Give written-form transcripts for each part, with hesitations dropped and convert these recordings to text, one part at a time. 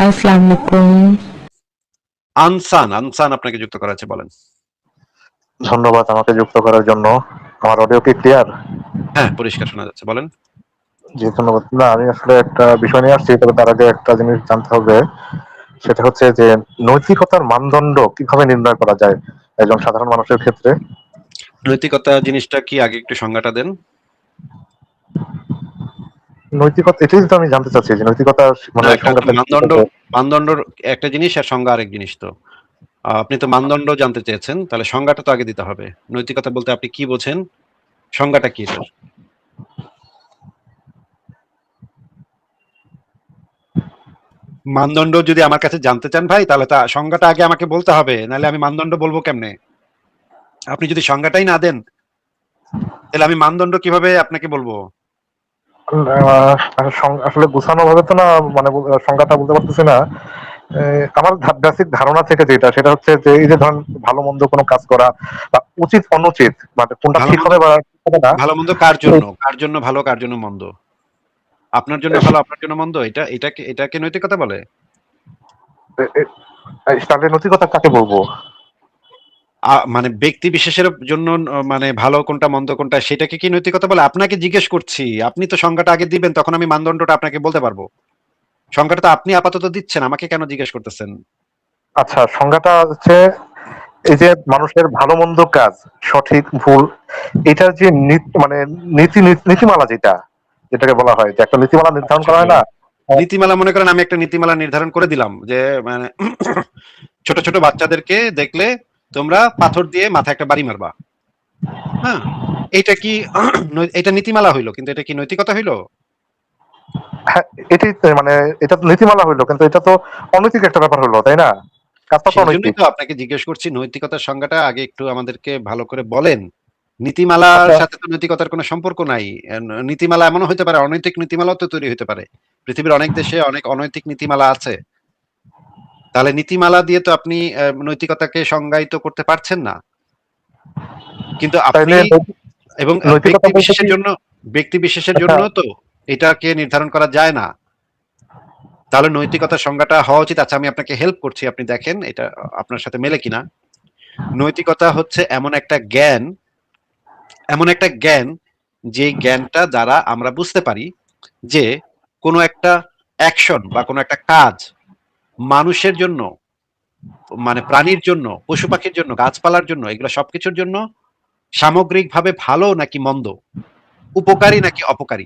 আসসালামু আলাইকুম। আনসান আপনাকে যুক্ত করা আছে, বলেন। ধন্যবাদ আমাকে যুক্ত করার জন্য। আমার অডিও কি ক্লিয়ার? হ্যাঁ, পরিষ্কার শোনা যাচ্ছে, বলেন। জি ধন্যবাদ। না, আমি আসলে একটা বিষয় নিয়ে আসছি, তবে তার আগে একটা জিনিস জানতে হবে। সেটা হচ্ছে যে নৈতিকতার মানদণ্ড কিভাবে নির্ণয় করা যায় একজন সাধারণ মানুষের ক্ষেত্রে? নৈতিকতা জিনিসটা কি আগে একটু সংজ্ঞাটা দেন। নৈতিকতা এটাই তো আমি জানতে চাচ্ছি যে নৈতিকতা না, মানে একটা তো সংজ্ঞাটা মানদণ্ড, মানদণ্ডর একটা জিনিস আর সংজ্ঞা আরেক জিনিস তো। আপনি তো মানদণ্ড জানতে চেয়েছেন, তাহলে সংজ্ঞাটা তো আগে দিতে হবে। নৈতিকতা বলতে আপনি কি বোঝেন, সংজ্ঞাটা কি এটার? মানদণ্ড যদি আমার কাছে জানতে চান ভাই, তাহলে তা সংজ্ঞাটা আগে আমাকে বলতে হবে, নাহলে আমি মানদণ্ড বলবো কেমনে? আপনি যদি সংজ্ঞাটাই না দেন, তাহলে আমি মানদণ্ড কিভাবে আপনাকে বলবো? আসলে গুছানো ভাবে তো না, মানে সংজ্ঞাটা বলতে পারতেছি না। আমার বেসিক ধারণা থেকে যেটা, সেটা হচ্ছে যে এই যে ধরেন ভালো মন্দ কোনো কাজ করা বা উচিত অনুচিত, মানে কোনটা ভালো ঠিক মন্দ, হবে বা ঠিক হবে না। ভালো মন্দ কার জন্য, কার জন্য ভালো, কার জন্য মন্দ? আপনার জন্য ভালো, আপনার জন্য মন্দ, এটাকে নৈতিকতা বলে? তাহলে নৈতিকতা কাকে বলবো? মানে ব্যক্তি বিশেষের জন্য মানে ভালো কোনটা মন্দ কোনটা সেটাকে কি নৈতিকতা বলে? আপনাকে জিজ্ঞেস করছি, আপনি তো সংজ্ঞাটা আগে দিবেন, তখন আমি মানদণ্ডটা আপনাকে বলতে পারবো। সংজ্ঞাটা তো আপনি আপাতত দিচ্ছেন, আমাকে কেন জিজ্ঞেস করতেছেন? আচ্ছা, সংজ্ঞাটা হচ্ছে এই যে মানুষের ভালো মন্দ কাজ, সঠিক ভুল, এটার যে মানে নীতিমালা, যেটাকে বলা হয় যে একটা নীতিমালা নির্ধারণ আচ্ছা, করা হয় না। নীতিমালা মনে করেন আমি একটা নীতিমালা নির্ধারণ করে দিলাম যে মানে ছোট ছোট বাচ্চাদেরকে দেখলে তোমরা পাথর দিয়ে মাথায় একটা বাড়ি মারবা। হ্যাঁ, এটা কি এটা নীতিমালা হইলো, কিন্তু এটা কি নৈতিকতা হইলো? হ্যাঁ, এটাই তো, মানে এটা তো নীতিমালা হইলো, কিন্তু এটা তো অনৈতিক একটা ব্যাপার হলো, তাই না? কাজটা তো সেই জন্যই অনৈতিক। তো আপনাকে জিজ্ঞেস করছি, নৈতিকতার সংজ্ঞাটা আগে একটু আমাদেরকে ভালো করে বলেন। নীতিমালার আচ্ছা, সাথে তো নৈতিকতার কোনো সম্পর্ক নাই। নীতিমালা এমনও হতে পারে, অনৈতিক নীতিমালাও তো তৈরি হতে পারে। পৃথিবীর অনেক দেশে অনেক অনৈতিক নীতিমালা আছে। তাহলে নীতিমালা দিয়ে তো আপনি নৈতিকতাকে সংজ্ঞায়িত করতে পারছেন না। কিন্তু আপনি তাইলে এবং নৈতিকতা ব্যক্তি বলতে বিশেষের কি? জন্য, ব্যক্তি বিশেষের আচ্ছা, জন্য তো এটাকে নির্ধারণ করা যায় না। তাহলে নৈতিকতার সংজ্ঞাটা হওয়া উচিত। আচ্ছা, আমি আপনাকে হেল্প করছি, আপনি দেখেন এটা আপনার সাথে মেলে কিনা। নৈতিকতা হচ্ছে এমন একটা জ্ঞান যে জ্ঞানটা দ্বারা আমরা বুঝতে পারি যে কোনো একটা অ্যাকশন বা কোনো একটা কাজ মানুষের জন্য, মানে প্রাণীর জন্য, পশু পাখির জন্য, গাছপালার জন্য, এগুলো সবকিছুর জন্য সামগ্রিকভাবে ভালো নাকি মন্দ, উপকারী নাকি অপকারী,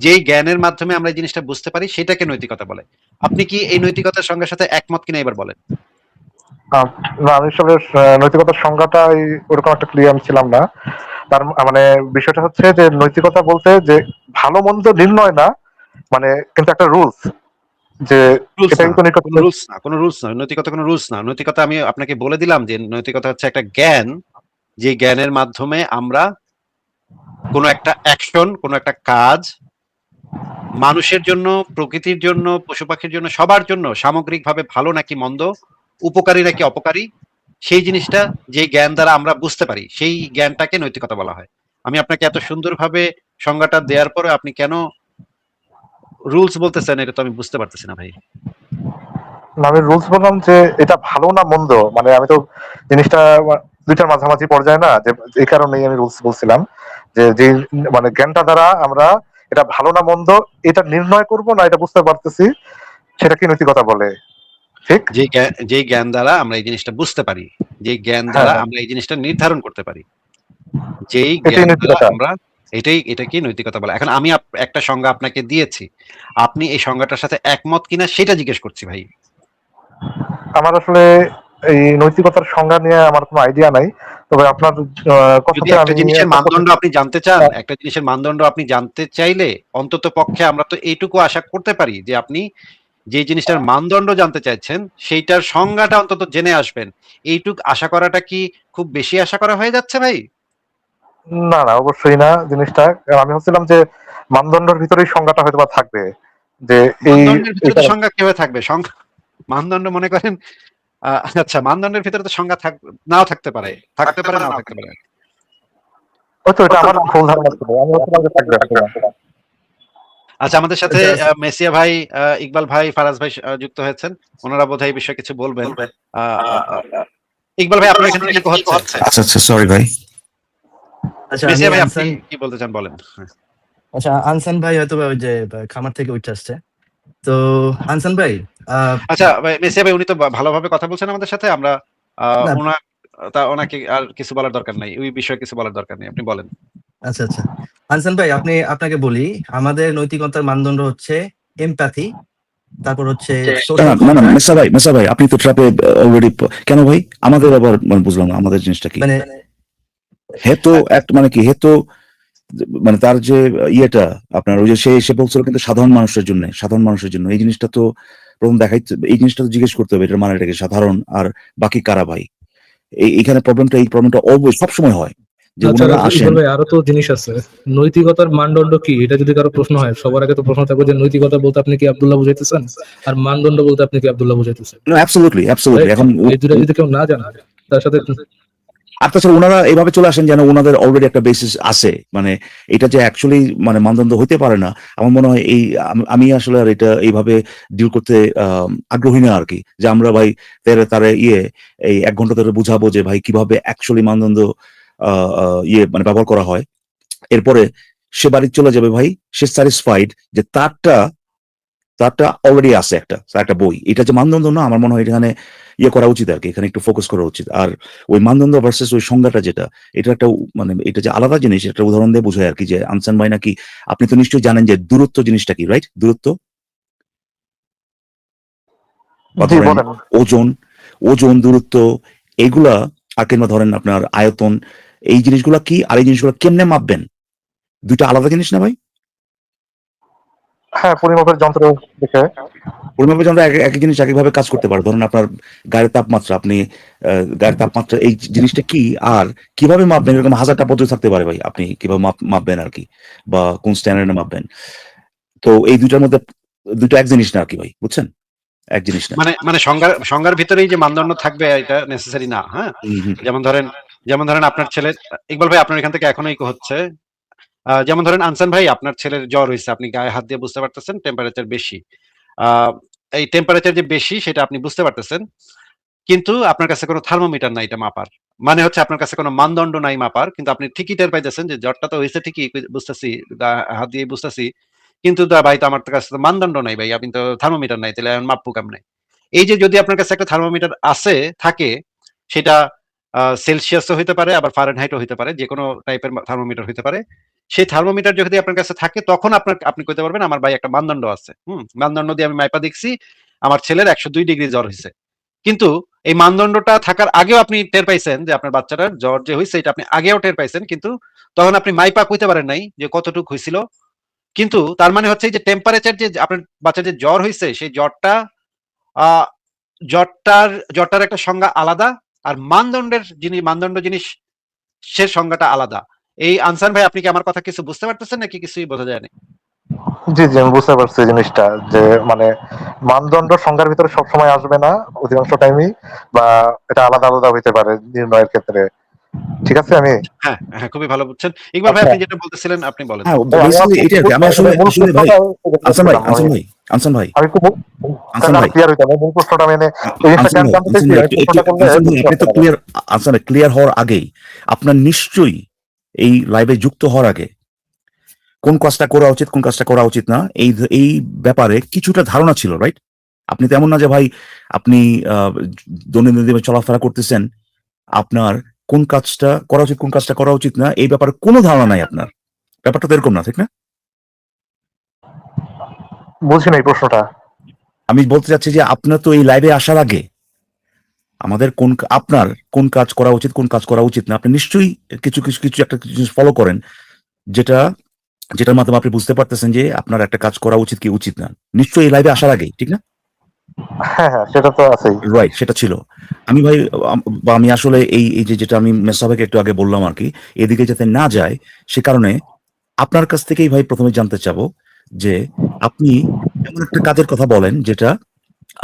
যেই জ্ঞানের মাধ্যমে আমরা এই জিনিসটা বুঝতে পারি সেটাকে নৈতিকতা বলে। আপনি কি এই নৈতিকতার সঙ্গে সাথে একমত কিনা এবার বলেন। আহ, না, আমি আসলে নৈতিকতার সংজ্ঞাটা ওরকম একটা ক্লিয়ার ছিলাম না। তার মানে বিষয়টা হচ্ছে যে নৈতিকতা বলতে যে ভালো মন্দ নির্ণয় না, মানে কিন্তু একটা রুলস, যে রুলস এটাই না, তো নিকট। কোনো রুলস না, কোনো রুলস না, নৈতিকতা কোনো রুলস না। নৈতিকতা আমি আপনাকে বলে দিলাম যে নৈতিকতা হচ্ছে একটা জ্ঞান, যে জ্ঞানের মাধ্যমে আমরা কোনো একটা অ্যাকশন, কোনো একটা কাজ মানুষের জন্য, প্রকৃতির জন্য, পশু পাখির জন্য, সবার জন্য সামগ্রিকভাবে ভালো নাকি মন্দ, উপকারী নাকি অপকারী, সেই জিনিসটা যে জ্ঞান দ্বারা আমরা বুঝতে পারি, সেই জ্ঞানটাকে নৈতিকতা বলা হয়। আমি আপনাকে এত সুন্দরভাবে সংজ্ঞাটা দেওয়ার পরে আপনি কেন রুলস বলতেছেন, এটা তো আমি বুঝতে পারতেছি না ভাই। আমি রুলস বললাম যে এটা ভালো না মন্দ, মানে আমি তো জিনিসটা দুইটার মাঝামাঝি পর্যায়ে না, যে এই কারণেই আমি রুলস বলছিলাম যে মানে জ্ঞানটা দ্বারা আমরা এটা ভালো না মন্দ এটা নির্ণয় করব না, এটা বুঝতে পারতেছি, সেটা কি নৈতিকতা বলে? ঠিক। যে জ্ঞান দ্বারা আমরা এই জিনিসটা বুঝতে পারি, যে জ্ঞান দ্বারা হ্যাঁ, আমরা এই জিনিসটা নির্ধারণ করতে পারি, যেই এটাই জ্ঞান দ্বারা নৈতিকতা। আমরা এটাকে নৈতিকতা বলে। এখন আমি একটা সংজ্ঞা আপনাকে দিয়েছি, আপনি এই সংজ্ঞাটার সাথে একমত কিনা সেটা জিজ্ঞেস করছি ভাই। আমার আসলে এই নৈতিকতার সংজ্ঞা নিয়ে আমার কোনো আইডিয়া নাই, তবে আপনার যদি কথাতে একটা আমি জিনিসের একটা মানদণ্ড আপনি জানতে চান, একটা জিনিসের মানদণ্ড আপনি জানতে চাইলে অন্তত পক্ষে আমরা তো এইটুকু আশা করতে পারি যে আপনি যে জিনিসটার মানদণ্ড জানতে চাইছেন সেইটার সংজ্ঞাটা অন্তত জেনে আসবেন। এইটুক আশা করাটা কি খুব বেশি আশা করা হয়ে যাচ্ছে ভাই? না না, অবশ্যই না জিনিসটা। আমি ভাবছিলাম যে মানদণ্ডের ভিতরেই সংজ্ঞাটা হয়তো বা থাকবে, যে এই মানদণ্ডের ভিতরে তো এটা। সংজ্ঞা কিভাবে থাকবে? সংজ্ঞা, মানদণ্ড মনে করেন আচ্ছা, মানদণ্ডের ভিতরে তো সংজ্ঞা নাও থাকতে পারে, থাকতে পারে, নাও থাকতে পারে। হয়তো এটা আমার ভুল ধারণা ছিল, আমি ভাবছিলাম যে থাকবে হয়তো বা। আচ্ছা, আমাদের সাথে আচ্ছা, মেসিয়া ভাই, ইকবাল ভাই, ফারাজ ভাই যুক্ত হয়েছেন। ওনারা বোধহয় এই বিষয়ে কিছু বলবেন। আহ, ইকবাল ভাই, আপনার এখান থেকে ইকো হচ্ছে। আচ্ছা আচ্ছা, সরি ভাই। আচ্ছা, আমি মেসিয়া ভাই, আপনি আনসান। কি বলতে চান বলেন। হ্যাঁ। আচ্ছা, আনসান ভাই হয়তো বা ওই যে খামার থেকে উঠে আসছে। তো আনসান ভাই, আচ্ছা মেসিয়া ভাই, উনি তো ভালোভাবে কথা বলছেন আমাদের সাথে। আমরা না, ওনাকে আর কিছু বলার দরকার নাই, ওই বিষয়ে কিছু বলার দরকার নেই, আপনি বলেন। আচ্ছা আচ্ছা, আনসান ভাই, আপনাকে বলি, আমাদের নৈতিকতার মানদণ্ড হচ্ছে এমপ্যাথি, তারপর হচ্ছে না সোশ্যাল না না, কন্ট্রাক্ট। মেসা ভাই আপনি তো ট্র্যাপে অলরেডি। কেন ভাই আমাদের আবার মানে বুঝলাম না আমাদের জিনিসটা কি? মানে হে তো এক মানে কি, হে তো মানে তার যে ইয়েটা আপনার ওই যে সে বলছিল কিন্তু সাধারণ মানুষের জন্য এই জিনিসটা তো প্রথম দেখাই, এই জিনিসটা তো জিজ্ঞেস করতে হবে এটার মানে এটাকে সাধারণ আর বাকি কারা ভাই। এইখানে এই প্রবলেমটা অলওয়েজ সবসময় হয় যে আচ্ছা ওনারা আসেন। ইকবাল ভাই, আরো তো জিনিস আছে। নৈতিকতার মানদণ্ড কি, এটা যদি কারো প্রশ্ন হয়, সবার আগে তো প্রশ্ন থাকবে যে নৈতিকতা বলতে আপনি কি আব্দুল্লাহ বুঝাইতেছেন, আর মানদণ্ড বলতে আপনি কি আব্দুল্লাহ বুঝাইতেছেন। Absolutely absolutely. রাইট? এখন এই দুটা যদি কেউ না জানা, তার সাথে আর তাছাড়া ওনারা এইভাবে চলে আসেন যেন ওনাদের অলরেডি একটা বেসিস আছে, মানে এটা যে অ্যাকচুয়ালি মানে মানদণ্ড হইতে পারে না। আমার মনে হয় আমি আসলে আর এটা এইভাবে ডিল করতে আগ্রহী না আর কি, যে আমরা ভাই তারে এই 1 ঘন্টা ধরে বুঝাবো যে ভাই কিভাবে অ্যাকচুয়ালি মানদণ্ড মানে ব্যবহার করা হয়। এরপরে সে বাড়ি চলে যাবে ভাই, সে স্যাটিসফাইড যে তারটা অলরেডি আছে একটা বই। এটা যে মানদণ্ড না, আমার মনে হয় এখানে করা উচিত আর কি, এখানে একটু ফোকাস করা উচিত। আর ওই মানদণ্ড ভার্সেস ওই সংজ্ঞাটা যেটা, এটা একটা মানে এটা যে আলাদা জিনিস, একটা উদাহরণ দিয়ে বোঝায় আর কি। যে আনসান ভাই নাকি আপনি তো নিশ্চয়ই জানেন যে দূরত্ব জিনিসটা কি, রাইট? দূরত্ব বা জি ধরেন বলেন। ওজন দূরত্ব এইগুলা, আর কিংবা ধরেন আপনার আয়তন, এই জিনিসগুলা কি আর এই জিনিসগুলো কেমনে মাপবেন, দুইটা আলাদা জিনিস না ভাই? হ্যাঁ, পরিমাপের যন্ত্র দেখে। পরিমাপের যন্ত্র একই জিনিস একইভাবে কাজ করতে পারে। ধরুন আপনার গায়ের তাপমাত্রা, আপনি গায়ের তাপমাত্রা এই জিনিসটা কি আর কিভাবে মাপবেন, এরকম 1000টা পদ্ধতি থাকতে পারে ভাই। আপনি কিভাবে মাপবেন আর কি, বা কোন স্ট্যান্ডার্ডে মাপবেন। তো এই দুইটার মধ্যে দুটো এক জিনিস না আর কি ভাই, বুঝছেন? এক জিনিস না। মানে সংজ্ঞার ভিতরেই যে মানদণ্ড থাকবে এটা নেসেসারি না। হ্যাঁ, হুম, হুম। যেমন ধরেন আপনার ছেলে, ইকবাল ভাই, আপনার এখান থেকে এখনো ইকো হচ্ছে। যেমন ধরেন আনসান ভাই, আপনার ছেলের জ্বর হয়েছে, আপনি গায়ে হাত দিয়ে বুঝতে পারতেছেন টেম্পারেচার বেশি। আহ, এই টেম্পারেচার যে বেশি সেটা আপনি বুঝতে পারতেছেন, কিন্তু আপনার কাছে কোনো থার্মোমিটার নাই এটা মাপার। মানে হচ্ছে আপনার কাছে কোনো মানদণ্ড নাই মাপার, কিন্তু আপনি ঠিকই টের পাইতেছেন যে জ্বরটা তো হয়েছে, ঠিকই বুঝতেছি, হাত দিয়ে বুঝতেছি, কিন্তু ভাই তো আমার কাছে তো মানদণ্ড নাই ভাই, আপনি তো থার্মোমিটার নাই, তাহলে এখন মাপবো কেমনে? এই যে যদি আপনার কাছে একটা থার্মোমিটার থাকে, সেটা সেলসিয়াসও হইতে পারে, আবার ফারেনহাইটও হইতে পারে, যে কোনো টাইপের থার্মোমিটার হইতে পারে। সেই থার্মোমিটার যদি আপনার কাছে থাকে, তখন আপনি কইতে পারবেন আমার ভাই একটা মানদণ্ড আছে। মানদণ্ড দিয়ে আমি মাইপা দেখছি, আমার ছেলের 102 ডিগ্রি জ্বর হয়েছে। কিন্তু এই মানদণ্ডটা থাকার আগেও আপনি টের পাইছেন যে আপনার বাচ্চাটার জ্বর যে হয়েছে, এটা আপনি আগেও টের পাইছেন, কিন্তু তখন আপনি মাইপা কইতে পারেন নাই যে কতটুকু হয়েছিল। কিন্তু তার মানে হচ্ছে যে টেম্পারেচার, যে আপনার বাচ্চার যে জ্বর হয়েছে, সেই আহ জ্বরটার একটা সংজ্ঞা আলাদা, আর মানদণ্ড জিনিস সে সংজ্ঞাটা আলাদা। এই আনসান ভাই, আপনি কি আমার কথা কিছু বুঝতে পারতেছেন নাকি কিছুই বোঝা যায়নি? জি জি, আমি বুঝতে পারছি জিনিসটা, যে মানে মানদণ্ড সংজ্ঞার ভিতরে সবসময় আসবে না অধিকাংশ টাইমই, বা এটা আলাদা আলাদা হইতে পারে নির্ণয়ের ক্ষেত্রে। ঠিক আছে আমি। হ্যাঁ হ্যাঁ, খুবই ভালো বুঝছেন। ইকবাল ভাই, আচ্ছা, আপনি যেটা বলতেছিলেন আপনি বলেন। হ্যাঁ, আমি বেসিক্যালি এটা আর কি। আমি আসলে মূল আসলে ভাই, প্রশ্নটা আনসান ভাই করছিলাম। আমি আনসান ভাই আমি একটু আনসান ভাই ক্লিয়ার হইতে হবে, মূল প্রশ্নটা আমি এই জিনিসটা কেন জানতে চাইছি, আমি একটু প্রশ্নটা করলে আনসান ভাই, বুঝতে আপনি তো পারতাম না। ক্লিয়ার হওয়ার আগেই আপনার নিশ্চয়ই এই লাইভে যুক্ত হওয়ার আগে কোন কাজটা করা উচিত কোন কাজটা করা উচিত না এই ব্যাপারে কিছুটা ধারণা ছিল, রাইট? আপনি তেমন না যে ভাই আপনি দৈনন্দিন জীবনে চলাফেরা করতেছেন, আপনার কোন কাজটা করা উচিত কোন কাজটা করা উচিত না এই ব্যাপারে কোনো ধারণা নাই আপনার। ব্যাপারটা তো এরকম না, ঠিক না? বুঝি না এই প্রশ্নটা। আমি বলতে চাচ্ছি যে আপনার তো এই লাইভে আসার আগে আমাদের আপনার কোন কাজ করা উচিত কোন কাজ করা উচিত না আপনি নিশ্চয়ই কিছু কিছু কিছু একটা জিনিস ফলো করেন, যেটা যেটার মাধ্যমে আপনি বুঝতে পারতেছেন যে আপনার একটা কাজ করা উচিত কি উচিত না, নিশ্চয়ই এই লাইভে আসার আগেই, ঠিক না? হ্যাঁ হ্যাঁ, সেটা তো আছেই। রাইট, সেটা ছিল। আমি ভাই বা আমি আসলে এই যে যেটা আমি মেসাবেকে একটু আগে বললাম আর কি, এদিকে যাতে না যায় সে কারণে আপনার কাছ থেকেই ভাই প্রথমে জানতে চাবো যে আপনি এমন একটা কাজের কথা বলেন যেটা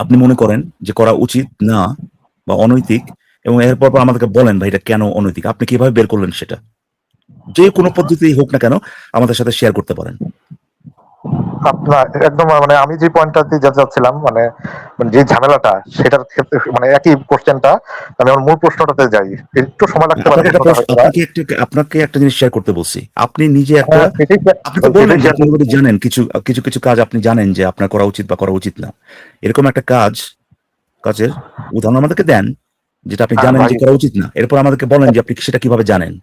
আপনি মনে করেন যে করা উচিত না বা অনৈতিক, এবং এরপর আমাদেরকে বলেন ভাই এটা কেন অনৈতিক, আপনি কিভাবে বের করলেন সেটা, যে কোনো পদ্ধতিই হোক না কেন আমাদের সাথে শেয়ার করতে পারেন। আপনার একদম মানে আমি যে পয়েন্টটাতে যেতে চাচ্ছিলাম মানে মানে যে ঝামেলাটা সেটার ক্ষেত্রে মানে একই কোশ্চেনটা আমি আমার মূল প্রশ্নটাতে যাই, একটু সময় লাগতে পারে প্রশ্নটা হয়তো বা। আপনাকে একটা জিনিস শেয়ার করতে বলছি। আপনি নিজে একটা, হ্যাঁ সেটাই আপনি তো বললেন যে share আপনি মোটামুটি জানেন কিছু কিছু কিছু কাজ আপনি জানেন যে আপনার করা উচিত বা করা উচিত না। এরকম একটা কাজের উদাহরণ আমাদেরকে দেন যেটা আপনি জানেন ভাই যে করা উচিত না। এরপর আমাদেরকে বলেন যে আপনি সেটা কিভাবে জানেন।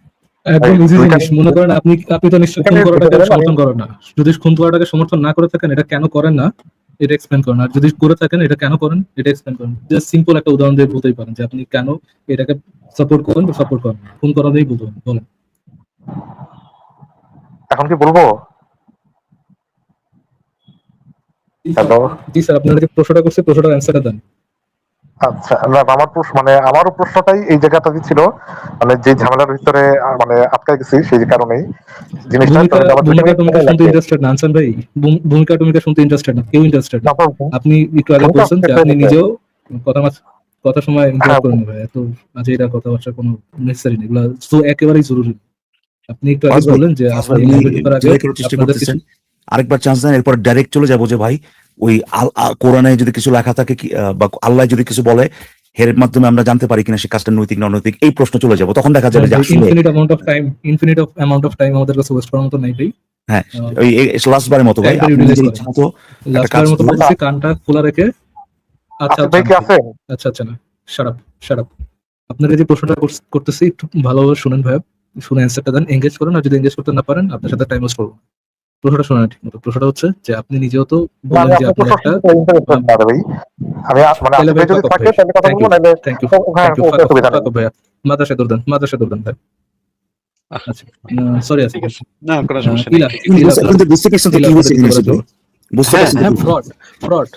একদম ইজি দুইটা জিনিস। মনে করেন আপনি তো নিশ্চয়ই খুন এখানে করাটাকে আমি সমর্থন করেন না। যদি খুন করাটাকে সমর্থন না করে থাকেন, এটা কেন করেন না এটা এক্সপ্লেন করেন। আর যদি করে থাকেন, এটা কেন করেন এটা এক্সপ্লেন করেন। জাস্ট সিম্পল একটা উদাহরণ দিয়ে বলতেই পারেন যে আপনি কেন এটাকে সাপোর্ট করেন বা সাপোর্ট করেন না। খুন করা দিয়েই বলবেন, বলেন। এখন কি বলবো? হ্যালো। জি স্যার, আপনারা যে প্রশ্নটা করছে প্রশ্নটার অ্যান্সারটা দেন। আচ্ছা না আমার প্রশ্ন মানে আমারও প্রশ্নটাই এই জায়গাটাতে ছিল, মানে যে ঝামেলার ভিতরে মানে আটকে গেছি সেই কারণেই জিনিসটা তো ভূমিকা আমার 2 ভূমিকা মিনিট টুমিকা সময় শুনতে লাগবে। ইন্টারেস্টেড না আনসান ভাই? ভূমিকা টুমিকা শুনতে ইন্টারেস্টেড না, কেউ ইন্টারেস্টেড না। তারপর আপনি একটু আগে ভূমিকা বলছেন যে শেষ আপনি হয়ে গেছে। নিজেও কথা সময় হ্যাঁ ইন্টারাপ্ট করেন ভাই। এত আজে এটা কথাবার্তা কোনো নেসেসারি নেই, এগুলো তো একেবারেই জরুরি না। আপনি একটু আগে ফাজ ভাই, বললেন যে ফাজ আপনার ভাই ইমেল আপনি ঢোকার আগে জেলাই করার চেষ্টা আপনাদের কিছু করতেছেন। আরেকবার চান্স দেন, এরপর ডাইরেক্ট চলে যাবো যে ভাই ওই কোরআনে যদি কিছু লেখা থাকে বা আল্লাহ যদি কিছু বলে এর মাধ্যমে আমরা জানতে পারি কিনা সে কাজটা নৈতিক না অনৈতিক, এই প্রশ্ন চলে যাবো। তখন দেখা যাবে যে আসলে ইনফিনিট অ্যামাউন্ট অফ টাইম আমাদের কাছে ওয়েস্ট করার মতো নাই ভাই। হ্যাঁ ওই লাস্ট বারের মতো ভাই টাইমটা আপনি ইউটিলাইজ নিজের করেন। ইচ্ছা মতো একটা লাস্ট কাজ বারের মতো করুন। বলতেছি, কানটা খোলা রেখে আচ্ছা আসিফ আচ্ছা ভাই কি না আছেন? আচ্ছা আচ্ছা না শাট আপ। আপনারা যে প্রশ্নটা করতেছি একটু ভালোভাবে শুনেন ভাই, শুনে অ্যান্সারটা দেন, এঙ্গেজ করেন। আর যদি এঙ্গেজ করতে না পারেন, আপনার সাথে টাইম ওয়েস্ট করবো না। প্রশ্নটা শোনেন ঠিক মতো। প্রশ্নটা হচ্ছে যে আপনি নিজেও তো না বললেন আমি যে আপনার আপনার প্রশ্ন একটা শুনতে ইন্টারেস্টেড না ভাই। আমি মানে তাহলে আসিফ ভাই ভাই যদি ফাক অফ থাকে ভাই। তাহলে কথা থ্যাংক বলবো, ইউ নাহলে থ্যাংক ইউ হ্যাঁ থ্যাংক ইউ, কোনো ফাক অসুবিধা নেই। অফ ভাই। মাদ্রাসা দৌড়ান, মাদ্রাসা দৌড়ান ভাই। আচ্ছা, সরি ঠিক আসিফ। আছে, না কোনো সমস্যা নেই। ইলা ইলা এখন তো বুঝতে পারছেন তো ইলা কি আপনারা হয়েছে কিছু কিনা বলার আসিফ জন্য। ভাই? বুঝতে হ্যাঁ পারছেন তো হ্যাঁ, হ্যাঁ, কি? ফ্রড।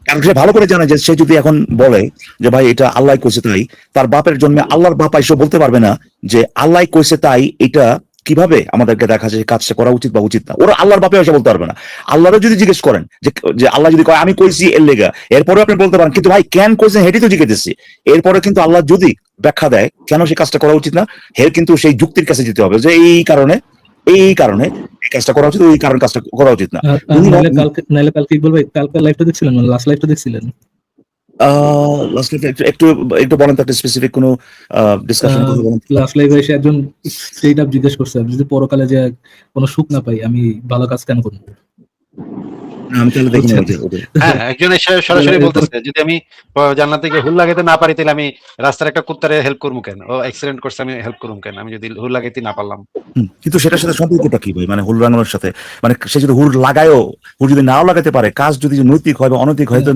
কারণ সে ভালো করে জানে যে সে যদি এখন বলে যে ভাই এটা আল্লাহ কইছে তাই, তার বাপের জন্মে আল্লাহর বাপ এসে বলতে পারবে না যে আল্লাহ কইছে তাই এটা কিভাবে আমাদেরকে দেখা যায় কাজটা করা উচিত বা উচিত না। ওরা আল্লাহর বাপে এসে বলতে পারবে না। আল্লাহরও যদি জিজ্ঞেস করেন যে যে আল্লাহ যদি কয় আমি কইছি এর লেগা, এরপরে আপনি বলতে পারেন কিন্তু ভাই কেন কইছেন হেঁটেই তো জিজ্ঞেসছি। এরপরে কিন্তু আল্লাহ যদি ব্যাখ্যা দেয় কেন সে কাজটা করা উচিত না, হের কিন্তু সেই যুক্তির কাছে যেতে হবে যে এই কারণে এই কাজটা করা উচিত, ওই কারণ কাজটা করা উচিত না। আর উনি নাইলে কালকে ইকবাল ভাই কালকে লাইভটা দেখছিলেন, মানে লাস্ট লাইভটা দেখছিলেন? লাস্ট একটু একটু একটু বলেন তো, একটা স্পেসিফিক কোনো ডিসকাশনের কথা বলেন তো। লাস্ট লাইভে এসে একজন স্ট্রেট আপ জিজ্ঞেস করছে, আমি যদি পরকালে যে কোনো সুখ না পাই, আমি ভালো কাজ কেন করবো? না, আমি তাহলে দেখিনি বুঝছেন? ওদের। হ্যাঁ, একজন এসে সরাসরি বলতেছে যদি আমি জান্নাতে গিয়ে হুল লাগাইতে না পারি তাহলে আমি রাস্তার একটা কুত্তারে হেল্প করবো কেন? ও অ্যাক্সিডেন্ট করছে আমি হেল্প করবো কেন? আমি যদি হুল লাগাইতে না পারলাম। কিন্তু সেটার সাথে সম্পর্কটা কি ভাই? মানে হুল লাগানোর সাথে মানে সে যদি হুল লাগায়ও, হুল যদি নাও লাগাতে পারে, কাজ যদি নৈতিক হয় বা অনৈতিক হয়, তো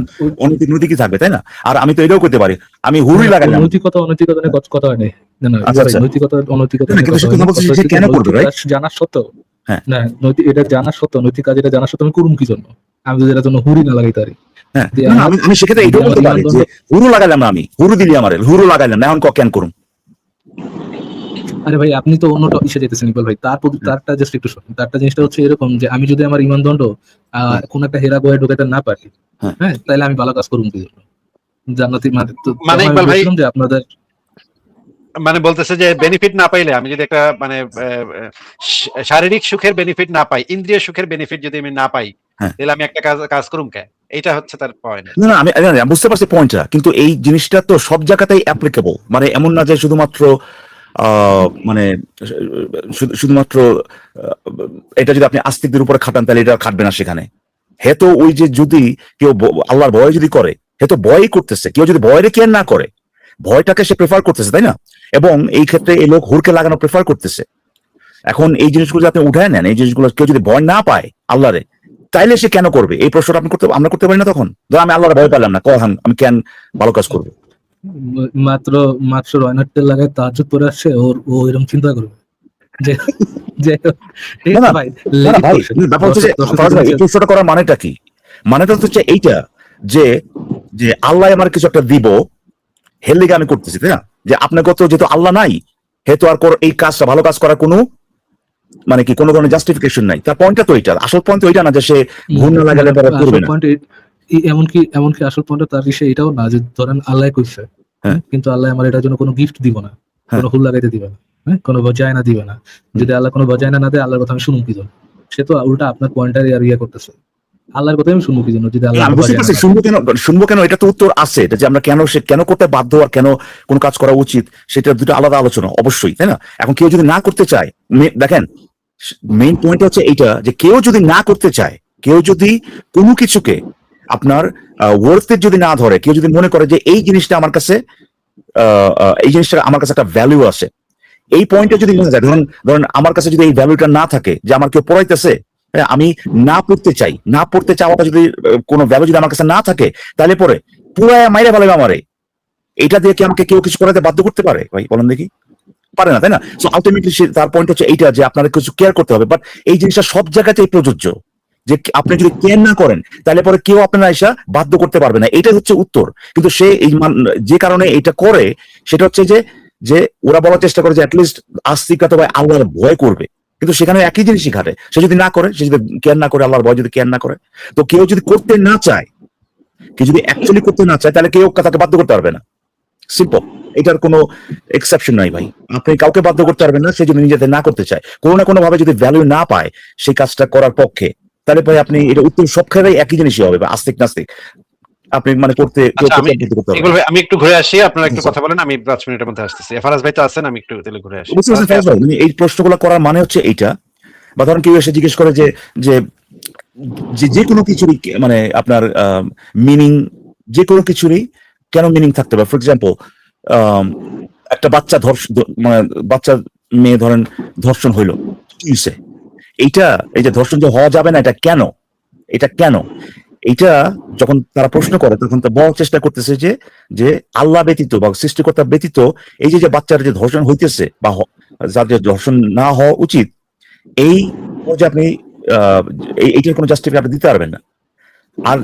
নৈতিকই থাকবে, তাই না? আর আমি তো এটাও করতে পারি, আমি হুলই লাগাইলাম। নৈতিকতা নিয়ে কথা হয় নাই। না না আচ্ছা ভাই, আচ্ছা, নৈতিকতা অনৈতিকতা না, নিয়ে কিন্তু কথা সে হয়নি। কথা বলছে কথা সে হচ্ছে যে কেন করবে নৈতিক রাইট? কাজ জানার সত্ত্বেও, হ্যাঁ না এটা জানার সত্ত্বেও, নৈতিক কাজ এটা জানার সত্ত্বেও আমি করুম কি জন্য? আমি যদি এটার জন্য হুড়ি না লাগাইতে পারি, হ্যাঁ, যদি না, আমার আমি সেক্ষেত্রে যদি এটাও আমার বলতে পারি ইমানদণ্ড। যে হুরু লাগাইলাম না, আমি হুরু দিলি আমার, হুরু লাগাইলাম না, এখন কেন করুম? আরে ভাই, আপনি তো অন্য ইসে যেতেছেন ইকবাল ভাই। তারটা জাস্ট একটু শুনুন। তারটা জিনিসটা হচ্ছে এরকম যে আমি যদি আমার ইমানদণ্ড হ্যাঁ কোন একটা হেরা বয়ে ঢোকাতে না পারি, হ্যাঁ, হ্যাঁ, তাহলে আমি ভালো কাজ করুম কি জন্য? জান্নাতি মানে তো মানে তখন আমি ইকবাল ভাই বলছিলাম যে আপনাদের মানে বলতেছে যে বেনিফিট না পাইলে আমি যদি একটা মানে শারীরিক সুখের বেনিফিট না পাই, ইন্দ্রিয় সুখের বেনিফিট যদি আমি না পাই, হ্যাঁ। তাহলে আমি একটা কাজ করুম কেন? এইটা হচ্ছে তার পয়েন্ট। না না, আমি বুঝতে পারছি পয়েন্টটা, কিন্তু এই জিনিসটা তো সব জায়গাতেই অ্যাপ্লিকেবল। মানে এমন না যে শুধুমাত্র মানে শুধুমাত্র এটা যদি আপনি আস্তিকদের উপরে খাটান তাহলে এটা খাটবে না সেখানে। হে তো ওই যে যদি কেউ আল্লাহর ভয় যদি করে, হে তো ভয়ই করতেছে। কেউ যদি ভয়ের কেয়ার না করে, ভয়টাকে সে প্রেফার করতেছে, তাই না? এবং এই ক্ষেত্রে এই লোক হুরকে লাগানো প্রেফার করতেছে। এখন এই জিনিসগুলো যদি আপনি উঠায় নেন, এই জিনিসগুলো কেউ যদি ভয় না পায় আল্লাহরে, তাইলে সে কেন করবে? এই প্রশ্নটা আমরা করতে পারি না তখন? ধর আমি আল্লাহর ভয় পেলাম না, কখন আমি কেন ভালো কাজ করবো? মাত্র মাত্র রয়নার তেল লাগায় তাহাজ্জুদ পড়ে আসছে, ও এরকম চিন্তা করবে যে যে ঠিক না আছে না ভাই, না না লেজিট ভাই, কোশ্চেন। ব্যাপার হচ্ছে যে ফরাজ ভাই, এই প্রশ্নটা করার মানেটা কি? মানেটা হচ্ছে এইটা যে যে আল্লাহ আমার কিছু একটা দিব, হের লিগে আমি করতেছি, তাই না? যে আপনাকে তো যেহেতু আল্লাহ নাই, হেতু আর এই কাজটা ভালো কাজ করার কোনো মানে কি কোনো ধরনের জাস্টিফিকেশন নাই। তার পয়েন্টটা তো এইটা, আসল পয়েন্ট তো ওইটা না যে সে ঘুম না লাগালে পরে করবে আসল না। পয়েন্ট এমনকি আসল পয়েন্ট তার বিষয় এটাও না যে ধরেন আল্লাহ কইছে, হ্যাঁ। কিন্তু আল্লাহ আমার এটার জন্য কোনো গিফট দিব না, হ্যাঁ। কোনো হুল লাগাইতে দিবে না, হ্যাঁ, কোনো বজায়না দিবে না। যদি আল্লাহ কোনো বজায়না না দেয়, আল্লাহর কথা আমি শুনুন কি জন্য? সে তো উল্টা আপনার পয়েন্টার আর ইয়ে করতেছে। আল্লাহর কথা আমি শুনবো কি জন্য যদি আল্লাহ আমি বুঝতে পারছি শুনবো কেন, এটা তো উত্তর আছে, এটা যে আমরা কেন সে কেন করতে বাধ্য আর কেন কোন কাজ করা উচিত সেটা দুটো আলাদা আলোচনা অবশ্যই, তাই না? এখন কেউ যদি না করতে চায়, দেখেন মেইন পয়েন্ট হচ্ছে এইটা যে কেউ যদি না করতে চায়, কেউ যদি কোনো কিছুকে আপনার ওয়ার্থের যদি না ধরে, কেউ যদি মনে করে যে এই জিনিসটা আমার কাছে এই জিনিসটা আমার কাছে একটা ভ্যালু আছে, এই পয়েন্টে যদি না যায়, ধরেন আমার কাছে যদি এই ভ্যালুটা না থাকে যে আমার কেউ পড়াইতেছে, আমি না পড়তে চাই, না পড়তে চাওয়াটা যদি কোনো ভ্যালু যদি আমার কাছে না থাকে, তাহলে পরে পুরো মাইরে ফেলে আমারে, এটা দিয়ে কি আমাকে কেউ কিছু করাতে বাধ্য করতে পারে? ভাই বলেন দেখি, পারে না, তাই না? সো আলটিমেটলি তার পয়েন্ট হচ্ছে এইটা যে আপনারা কিছু কেয়ার করতে হবে, বাট এই জিনিসটা সব জায়গাতেই প্রযোজ্য যে আপনি যদি কেয়ার না করেন তাহলে পরে কেউ আপনারা এসে বাধ্য করতে পারবে না, এটাই হচ্ছে উত্তর। কিন্তু সে এই যে কারণে এটা করে সেটা হচ্ছে যে ওরা বলার চেষ্টা করে যে অ্যাটলিস্ট আস্তিকতা বা আল্লাহর ভয় করবে, কিন্তু সেখানে একই জিনিসই ঘটে। সে যদি না করে, সে যদি কেয়ার না করে, আল্লাহর ভয় যদি কেয়ার না করে, তো কেউ যদি করতে না চায়, কেউ যদি অ্যাকচুয়ালি করতে না চায়, তাহলে কেউ তাকে বাধ্য করতে পারবে না। সিম্পল, এটার কোনো এক্সেপশন নাই ভাই। আপনি কাউকে বাধ্য করতে পারবেন না, সে যদি নিজেতে না করতে চায়, কোনো না কোনো ভাবে যদি ভ্যালু না পায় সেই কাজটা করার পক্ষে, তাহলে ভাই আপনি এটা উত্তর সব ক্ষেত্রেই একই জিনিসই হবে, বা আস্তিক নাস্তিক আপনি মানে করতে ইকবাল ভাই, আমি একটু ঘুরে আসি, আপনারা একটু কথা বলেন, আমি 5 মিনিটের মধ্যে আসতেছি। ফারাজ ভাই তো আছেন, আমি একটু তাহলে ঘুরে আসি। মানে এই প্রশ্নগুলো করার মানে হচ্ছে এইটা, বা ধরেন কেউ এসে জিজ্ঞেস করে যে যে কোনো কিছুরই মানে আপনার মিনিং, যে কোনো কিছুরই কেন মিনিং থাকতে পারে। ফর এক্সাম্পল, একটা বাচ্চা মানে বাচ্চা মেয়ে ধরেন ধর্ষণ হইলো, এইটা এই যে ধর্ষণ যে হওয়া যাবে না, এটা কেন, এটা কেন, এইটা যখন তারা প্রশ্ন করে তখন তো বলার চেষ্টা করতেছে যে আল্লাহ ব্যতীত বা সৃষ্টিকর্তা ব্যতীত এই যে বাচ্চার যে ধর্ষণ হইতেছে বা যাদের ধর্ষণ না হওয়া উচিত, এই যে আপনি এইটার কোনো জাস্টিফিকেশন আপনি দিতে পারবেন না। আর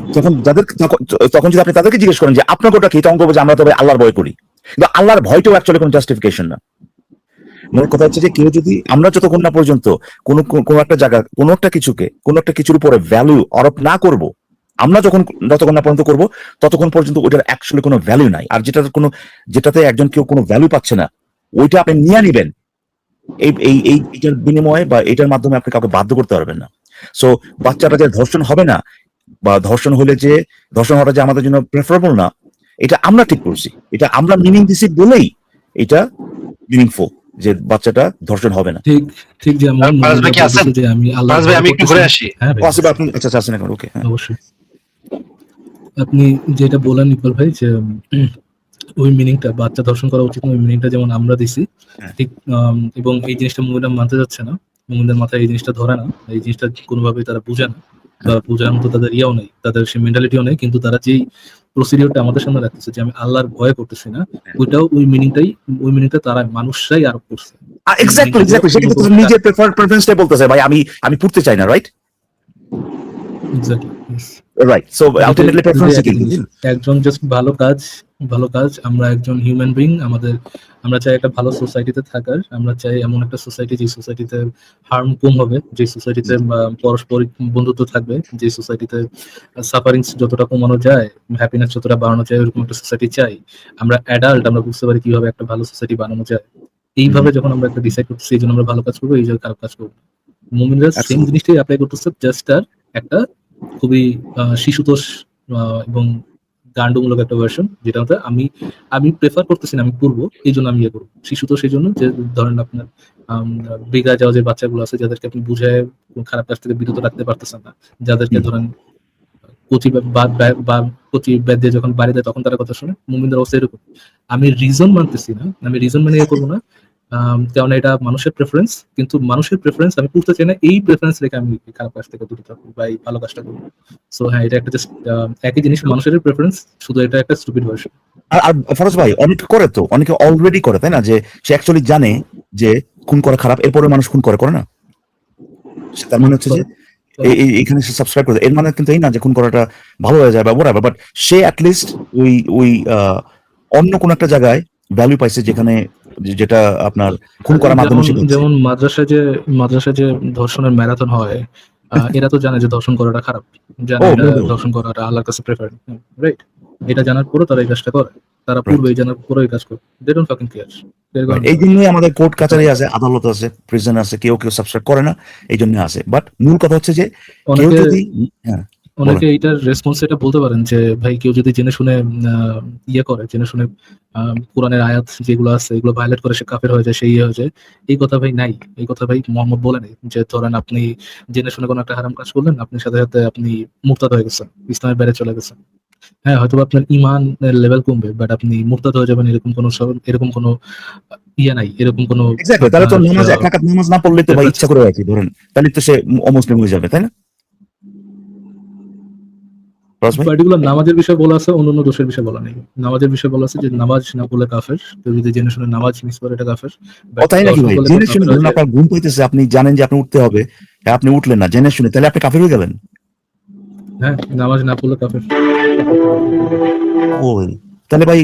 তখন যদি আপনি তাদেরকে জিজ্ঞেস করেন যে আপনার গোটা কি, তখন যে আমরা তবে আল্লাহর ভয় করি, কিন্তু আল্লাহর ভয়টাও অ্যাকচুয়ালি কোনো জাস্টিফিকেশন না। মোট কথা হচ্ছে যে কেউ যদি, আমরা যতক্ষণ না পর্যন্ত কোনো একটা জায়গা, কোনো একটা কিছুর উপরে ভ্যালু আরোপ না করব, আমরা যতক্ষণ না পর্যন্ত করবো ততক্ষণ পর্যন্ত ওইটার অ্যাকচুয়ালি কোনো ভ্যালু নাই। আর যেটাতে একজন কেউ কোনো ভ্যালু পাচ্ছে না, ওইটা আপনি নিয়ে নিবেন, এইটার বিনিময়ে বা এটার মাধ্যমে আপনি কাউকে বাধ্য করতে পারবেন না। সো বাচ্চাটা যে ধর্ষণ হবে না বা ধর্ষণ হওয়াটা যে আমাদের জন্য প্রেফারেবল না, এটা আমরা ঠিক করছি, এটা আমরা মিনিং দিছি বলেই এটা মিনিংফুল যে বাচ্চাটা ধর্ষণ হবে না। ঠিক যেমন ফারাজ ভাই কি আছেন? যে আমি আল্লাহ, ফারাজ ভাই, আমি একটু ঘুরে আসি। হ্যাঁ ভাই, আপনি আচ্ছা আছেন এখন? ওকে, অবশ্যই। আপনি যেটা বলেন ইকবাল ভাই যে ওই মিনিংটা বাচ্চা ধর্ষণ করা উচিত, ওই মিনিংটা যেমন আমরা দিছি ঠিক, এবং এই জিনিসটা মুমিনরা মানতে যাচ্ছে না, মুমিনদের মাথায় এই জিনিসটা ধরে না, এই জিনিসটা কোনোভাবে তারা বুঝে না, বা বোঝার মতো তাদের ইয়েও নেই, তাদের সে মেন্টালিটিও নেই। কিন্তু তারা যেই প্রসিডিওরটা আমাদের সামনে রাখতেছে যে আমি আল্লাহর ভয় করতেছি না, ওইটাও ওই মিনিংটা তারা মানুষরাই আরোপ করছে। এক্স্যাক্টলি সে কিন্তু নিজের প্রেফারেন্সটাই বলতেছে, ভাই আমি পড়তে চাই না, right? Exactly, right. So ultimately preference কি? একজন জাস্ট ভালো কাজ, আমরা একজন হিউম্যান বিং, আমরা চাই একটা ভালো সোসাইটিতে থাকার, আমরা চাই এমন একটা সোসাইটি যে সোসাইটিতে হার্ম কম হবে, যে সোসাইটিতে পারস্পরিক বন্ধুত্ব থাকবে, যে সোসাইটিতে সাফারিংস যতটা কমানো যায়, হ্যাপিনেস যতটা বাড়ানো যায়, এরকম একটা সোসাইটি চাই। আমরা অ্যাডাল্ট, আমরা বুঝতে পারি কিভাবে একটা ভালো সোসাইটি বানানো যায়। এইভাবে যখন আমরা একটা ডিসাইড করতেছি এই জন্য আমরা ভালো কাজ করবো, এই জন্য খারাপ কাজ করবো, মুমিনরা সেম জিনিসটাই অ্যাপ্লাই করতেছে, জাস্ট আর একটা খুবই শিশুতোষ এবং গান্ডমূলক একটা ভার্সন, যেটাতে আমি প্রেফার করতেছি না, আমি করবো এই জন্য আমি ইয়ে করবো। শিশু তো সেই জন্য যে ধরেন আপনার বিগা যাওয়া যে বাচ্চাগুলো আছে, যাদেরকে আপনি বুঝায় খারাপ কাজ থেকে বিরত রাখতে পারতেছেন না, যাদেরকে ধরেন কচি ব্যাদ দিয়ে যখন বাড়ি দেয় তখন তারা কথা শুনে, মুমিনদের অবস্থা এরকম। আমি রিজন মানতেছি না, আমি রিজন মানে ইয়ে করবো না, কারণ এটা মানুষের প্রেফারেন্স, কিন্তু মানুষের প্রেফারেন্স আমি করতে চাই না, এই প্রেফারেন্স রেখে আমি খারাপ কাজ থেকে দূরে থাকবো বা এই ভালো কাজটা করবো। সো হ্যাঁ, এটা একটা জাস্ট একই জিনিস, মানুষের প্রেফারেন্স, শুধু এটা একটা স্টুপিড ভার্সন। আর ফরাজ ভাই, অনেকে অলরেডি করে, তাই না? যে সে অ্যাকচুয়ালি জানে যে খুন করা খারাপ, এরপরে মানুষ খুন করে না, তার মানে হচ্ছে যে এখানে সে সাবস্ক্রাইব করে, এর মানে কিন্তু এই না যে খুন করাটা ভালো হয়ে যায় বা ওরা, বাট সে অ্যাটলিস্ট ওই অন্য কোন একটা জায়গায় ভ্যালু পাইছে, যেটা আপনার খুন করার মাধ্যমে, যেমন মাদ্রাসায় যে ধর্ষণের ম্যারাথন হয়, এরা তো জানে যে ধর্ষণ করাটা খারাপ, জানে ধর্ষণ করাটা আল্লাহর কাছে প্রেফার, রাইট? এটা জানার পরে তারা এই কাজটা করে, তারা পূর্বে জানার পরে এই কাজ করে, দে ডোন্ট ফাকিং কেয়ার। এই জন্যই আমাদের কোর্ট কাচারি আছে, আদালত আছে, প্রিজন আছে, কেউ সাবস্ক্রাইব করে না, এই জন্য আছে। বাট মূল কথা হচ্ছে যে কেউ অনেকে যদি হ্যাঁ অনেকে এইটার রেসপন্স এটা বলতে পারেন যে ভাই কেউ যদি জেনে শুনে ইয়ে করে, জেনে শুনে কোরআনের আয়াত যেগুলো আছে এগুলো ভায়োলেট করে সে কাফের হয়ে যায়, সে ইয়ে হয়ে যায়। এই কথা ভাই নাই, এই কথা ভাই মোহাম্মদ বলে নাই যে ধরেন আপনি জেনে শুনে কোনো একটা হারাম কাজ করলেন, আপনি সাথে সাথে আপনি মুরতাদ হয়ে গেছেন, ইসলামের বাইরে চলে গেছেন। হ্যাঁ, হয়তো আপনার ইমান লেভেল কমবে, বাট আপনি মুরতাদ হয়ে যাবেন এরকম কোনো ইয়ে নাই, এরকম কোনো এক্স্যাক্টলি। তাহলে তো নামাজ, এক রাকাত নামাজ না পড়লে তো ভাই ইচ্ছা করে রাখি ধরেন, তাহলে তো সে অমুসলিম হয়ে যাবে, তাই না? পার্টিকুলার নামাজের বিষয় বলা আছে, অন্য দোষের বিষয় বলা নেই। নামাজের বিষয় বলা আছে যে নামাজ না পড়লে কাফের, কেউ যদি জেনে শুনে নামাজ মিস করে এটা কাফের। তাই নাকি ভাই? জেনে শুনে ধরুন আপনার ঘুম পাইতেছে, আপনি জানেন যে আপনি উঠতে হবে, হ্যাঁ আপনি উঠলেন না জেনে শুনে, তাহলে আপনি কাফের হয়ে গেলেন। হ্যাঁ, নামাজ না পড়লে কাফের। ওই তাহলে ভাই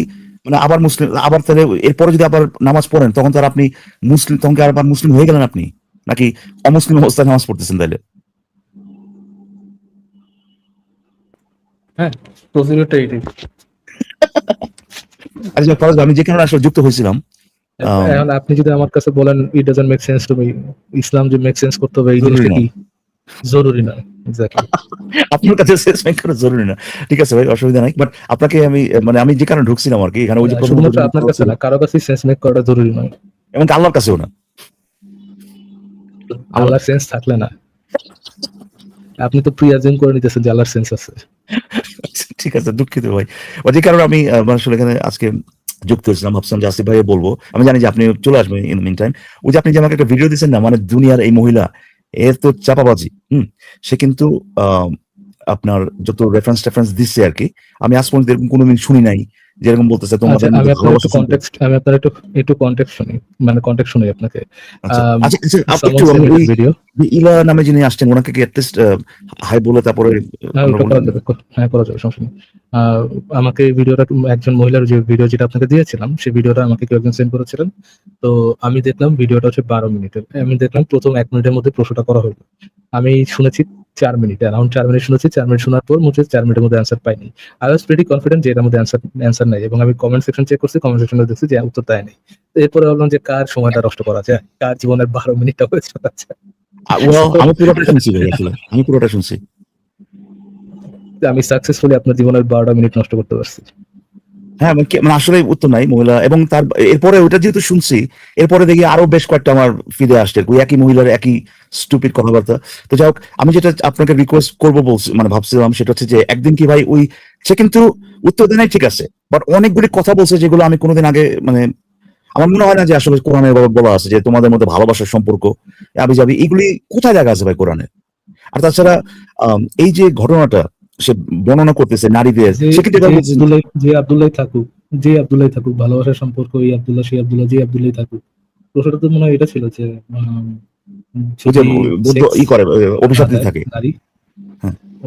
মানে আবার মুসলিম, আবার তাহলে এরপরে যদি আবার নামাজ পড়েন তখন তো আর আপনি মুসলিম, তখন কি আবার মুসলিম হয়ে গেলেন আপনি, নাকি অমুসলিম অবস্থায় নামাজ পড়তেছেন তাহলে? হ্যাঁ, প্রসিডিউরটা এইটাই। আচ্ছা ফরাজ ভাই, আমি যে কারণে আসলে যুক্ত হয়েছিলাম, এখন আপনি যদি আমার কাছে বলেন it doesn't make sense to me, Islam যে মেক সেন্স করতে হবে এই জিনিসটা কি জরুরি না। এক্স্যাক্টলি, আপনার কাছে সেন্স করা জরুরি না, ঠিক আছে ভাই, অসুবিধা নাই। বাট আপনাকে আমি মানে আমি যে কারণে ঢুকছিলাম আর কি, এখানে ওই যে শুধুমাত্র আপনার কাছে না, কারো কাছে সেন্স মেক করাটা জরুরি নয়, এবং আল্লাহর কাছেও না। আল্লাহর সেন্স থাকলে না। আপনি তো প্রিয়াজিম করে নিতেছেন যে আল্লাহর সেন্স আছে। ঠিক আছে, দুঃখিত ভাই। যে কারণে আমি আসলে এখানে আজকে যুক্ত হয়েছিলাম, ভাবছিলাম যে আসিফ ভাইকে বলবো, আমি জানি যে আপনি চলে আসবেন ইন মিন টাইম। ওই যে আপনি যে আমাকে একটা ভিডিও দিচ্ছেন না, মানে দুনিয়ার এই মহিলা এর তো চাপাবাজি, সে কিন্তু আপনার যত রেফারেন্স দিচ্ছে আর কি, আমি আজ পর্যন্ত এরকম কোনোদিন শুনি নাই যেরকম বলতেছে তোমাদের আমি মধ্যে আপনার ভালোবাসা একটু কনটেক্সট, আমি আপনার একটু কনটেক্সট শুনি, মানে কনটেক্সট শুনি আপনাকে। আচ্ছা আপনি একটু ওই ভিডিও ইলা নামে যিনি আসছেন ওনাকে কি অ্যাটলিস্ট হাই বলে তারপরে আমরা করা যাবে, হ্যাঁ করা যাবে, সমস্যা নেই। আমাকে ভিডিওটা একজন মহিলার যে ভিডিও যেটা আপনাকে দিয়েছিলাম, সেই ভিডিওটা আমাকে কেউ একজন সেন্ড করেছিলেন। তো আমি দেখলাম ভিডিওটা হচ্ছে 12 মিনিটের। আমি দেখলাম প্রথম 1 মিনিটের মধ্যে প্রশ্নটা করা হলো। আমি শুনেছি 4 মিনিট, অ্যারাউন্ড 4 মিনিট শুনেছি। 4 মিনিট শোনার পর মুঝে 4 মিনিটের মধ্যে অ্যান্সার পাইনি। আই ওয়াজ প্রিটি কনফিডেন্ট যে এটার মধ্যে অ্যান্সার নাই, এবং আমি কমেন্ট সেকশন চেক করছি, কমেন্ট সেকশনে দেখছি যে উত্তর দেয় নাই। এরপরে ভাবলাম যে কার সময়টা নষ্ট করা যায়, কার জীবনের 12 মিনিটটা ওয়েস্ট করা যায়। আমি পুরোটা শুনছি ভাই, আসলে আমি পুরোটা শুনছি। আমি সাকসেসফুলি আপনার জীবনের 12টা মিনিট নষ্ট করতে পারছি। হ্যাঁ মানে আসলে উত্তর নাই মহিলা, এবং তার এরপরে ওইটা যেহেতু শুনছি, এরপরে দেখি আরো বেশ কয়েকটা আমার ফিরে আসছে ওই একই মহিলার একই স্টুপিড কথাবার্তা। তো যাই হোক, আমি যেটা আপনাকে রিকোয়েস্ট করবো বলছি, মানে ভাবছিলাম সেটা হচ্ছে যে একদিন কি ভাই ওই সে কিন্তু উত্তর দেয় নাই, ঠিক আছে, বাট অনেকগুলি কথা বলছে যেগুলো আমি কোনোদিন আগে মানে আমার মনে হয় না যে আসলে কোরআনে বলা আছে যে তোমাদের মধ্যে ভালোবাসার সম্পর্ক আবি যাবি, এগুলি কোথায় জায়গা আছে ভাই কোরআনে? আর তাছাড়া এই যে ঘটনাটা সে বর্ণনা করতেছে নারীদের, যে আব্দুল্লাহ থাকুক ভালোবাসার সম্পর্ক, এই আব্দুল্লাহ সেই আব্দুল্লাহ যে আব্দুল্লাহ থাকুক, প্রশ্নটা তো মনে হয় এটা ছিল যে অভিশাপ দিতে থাকে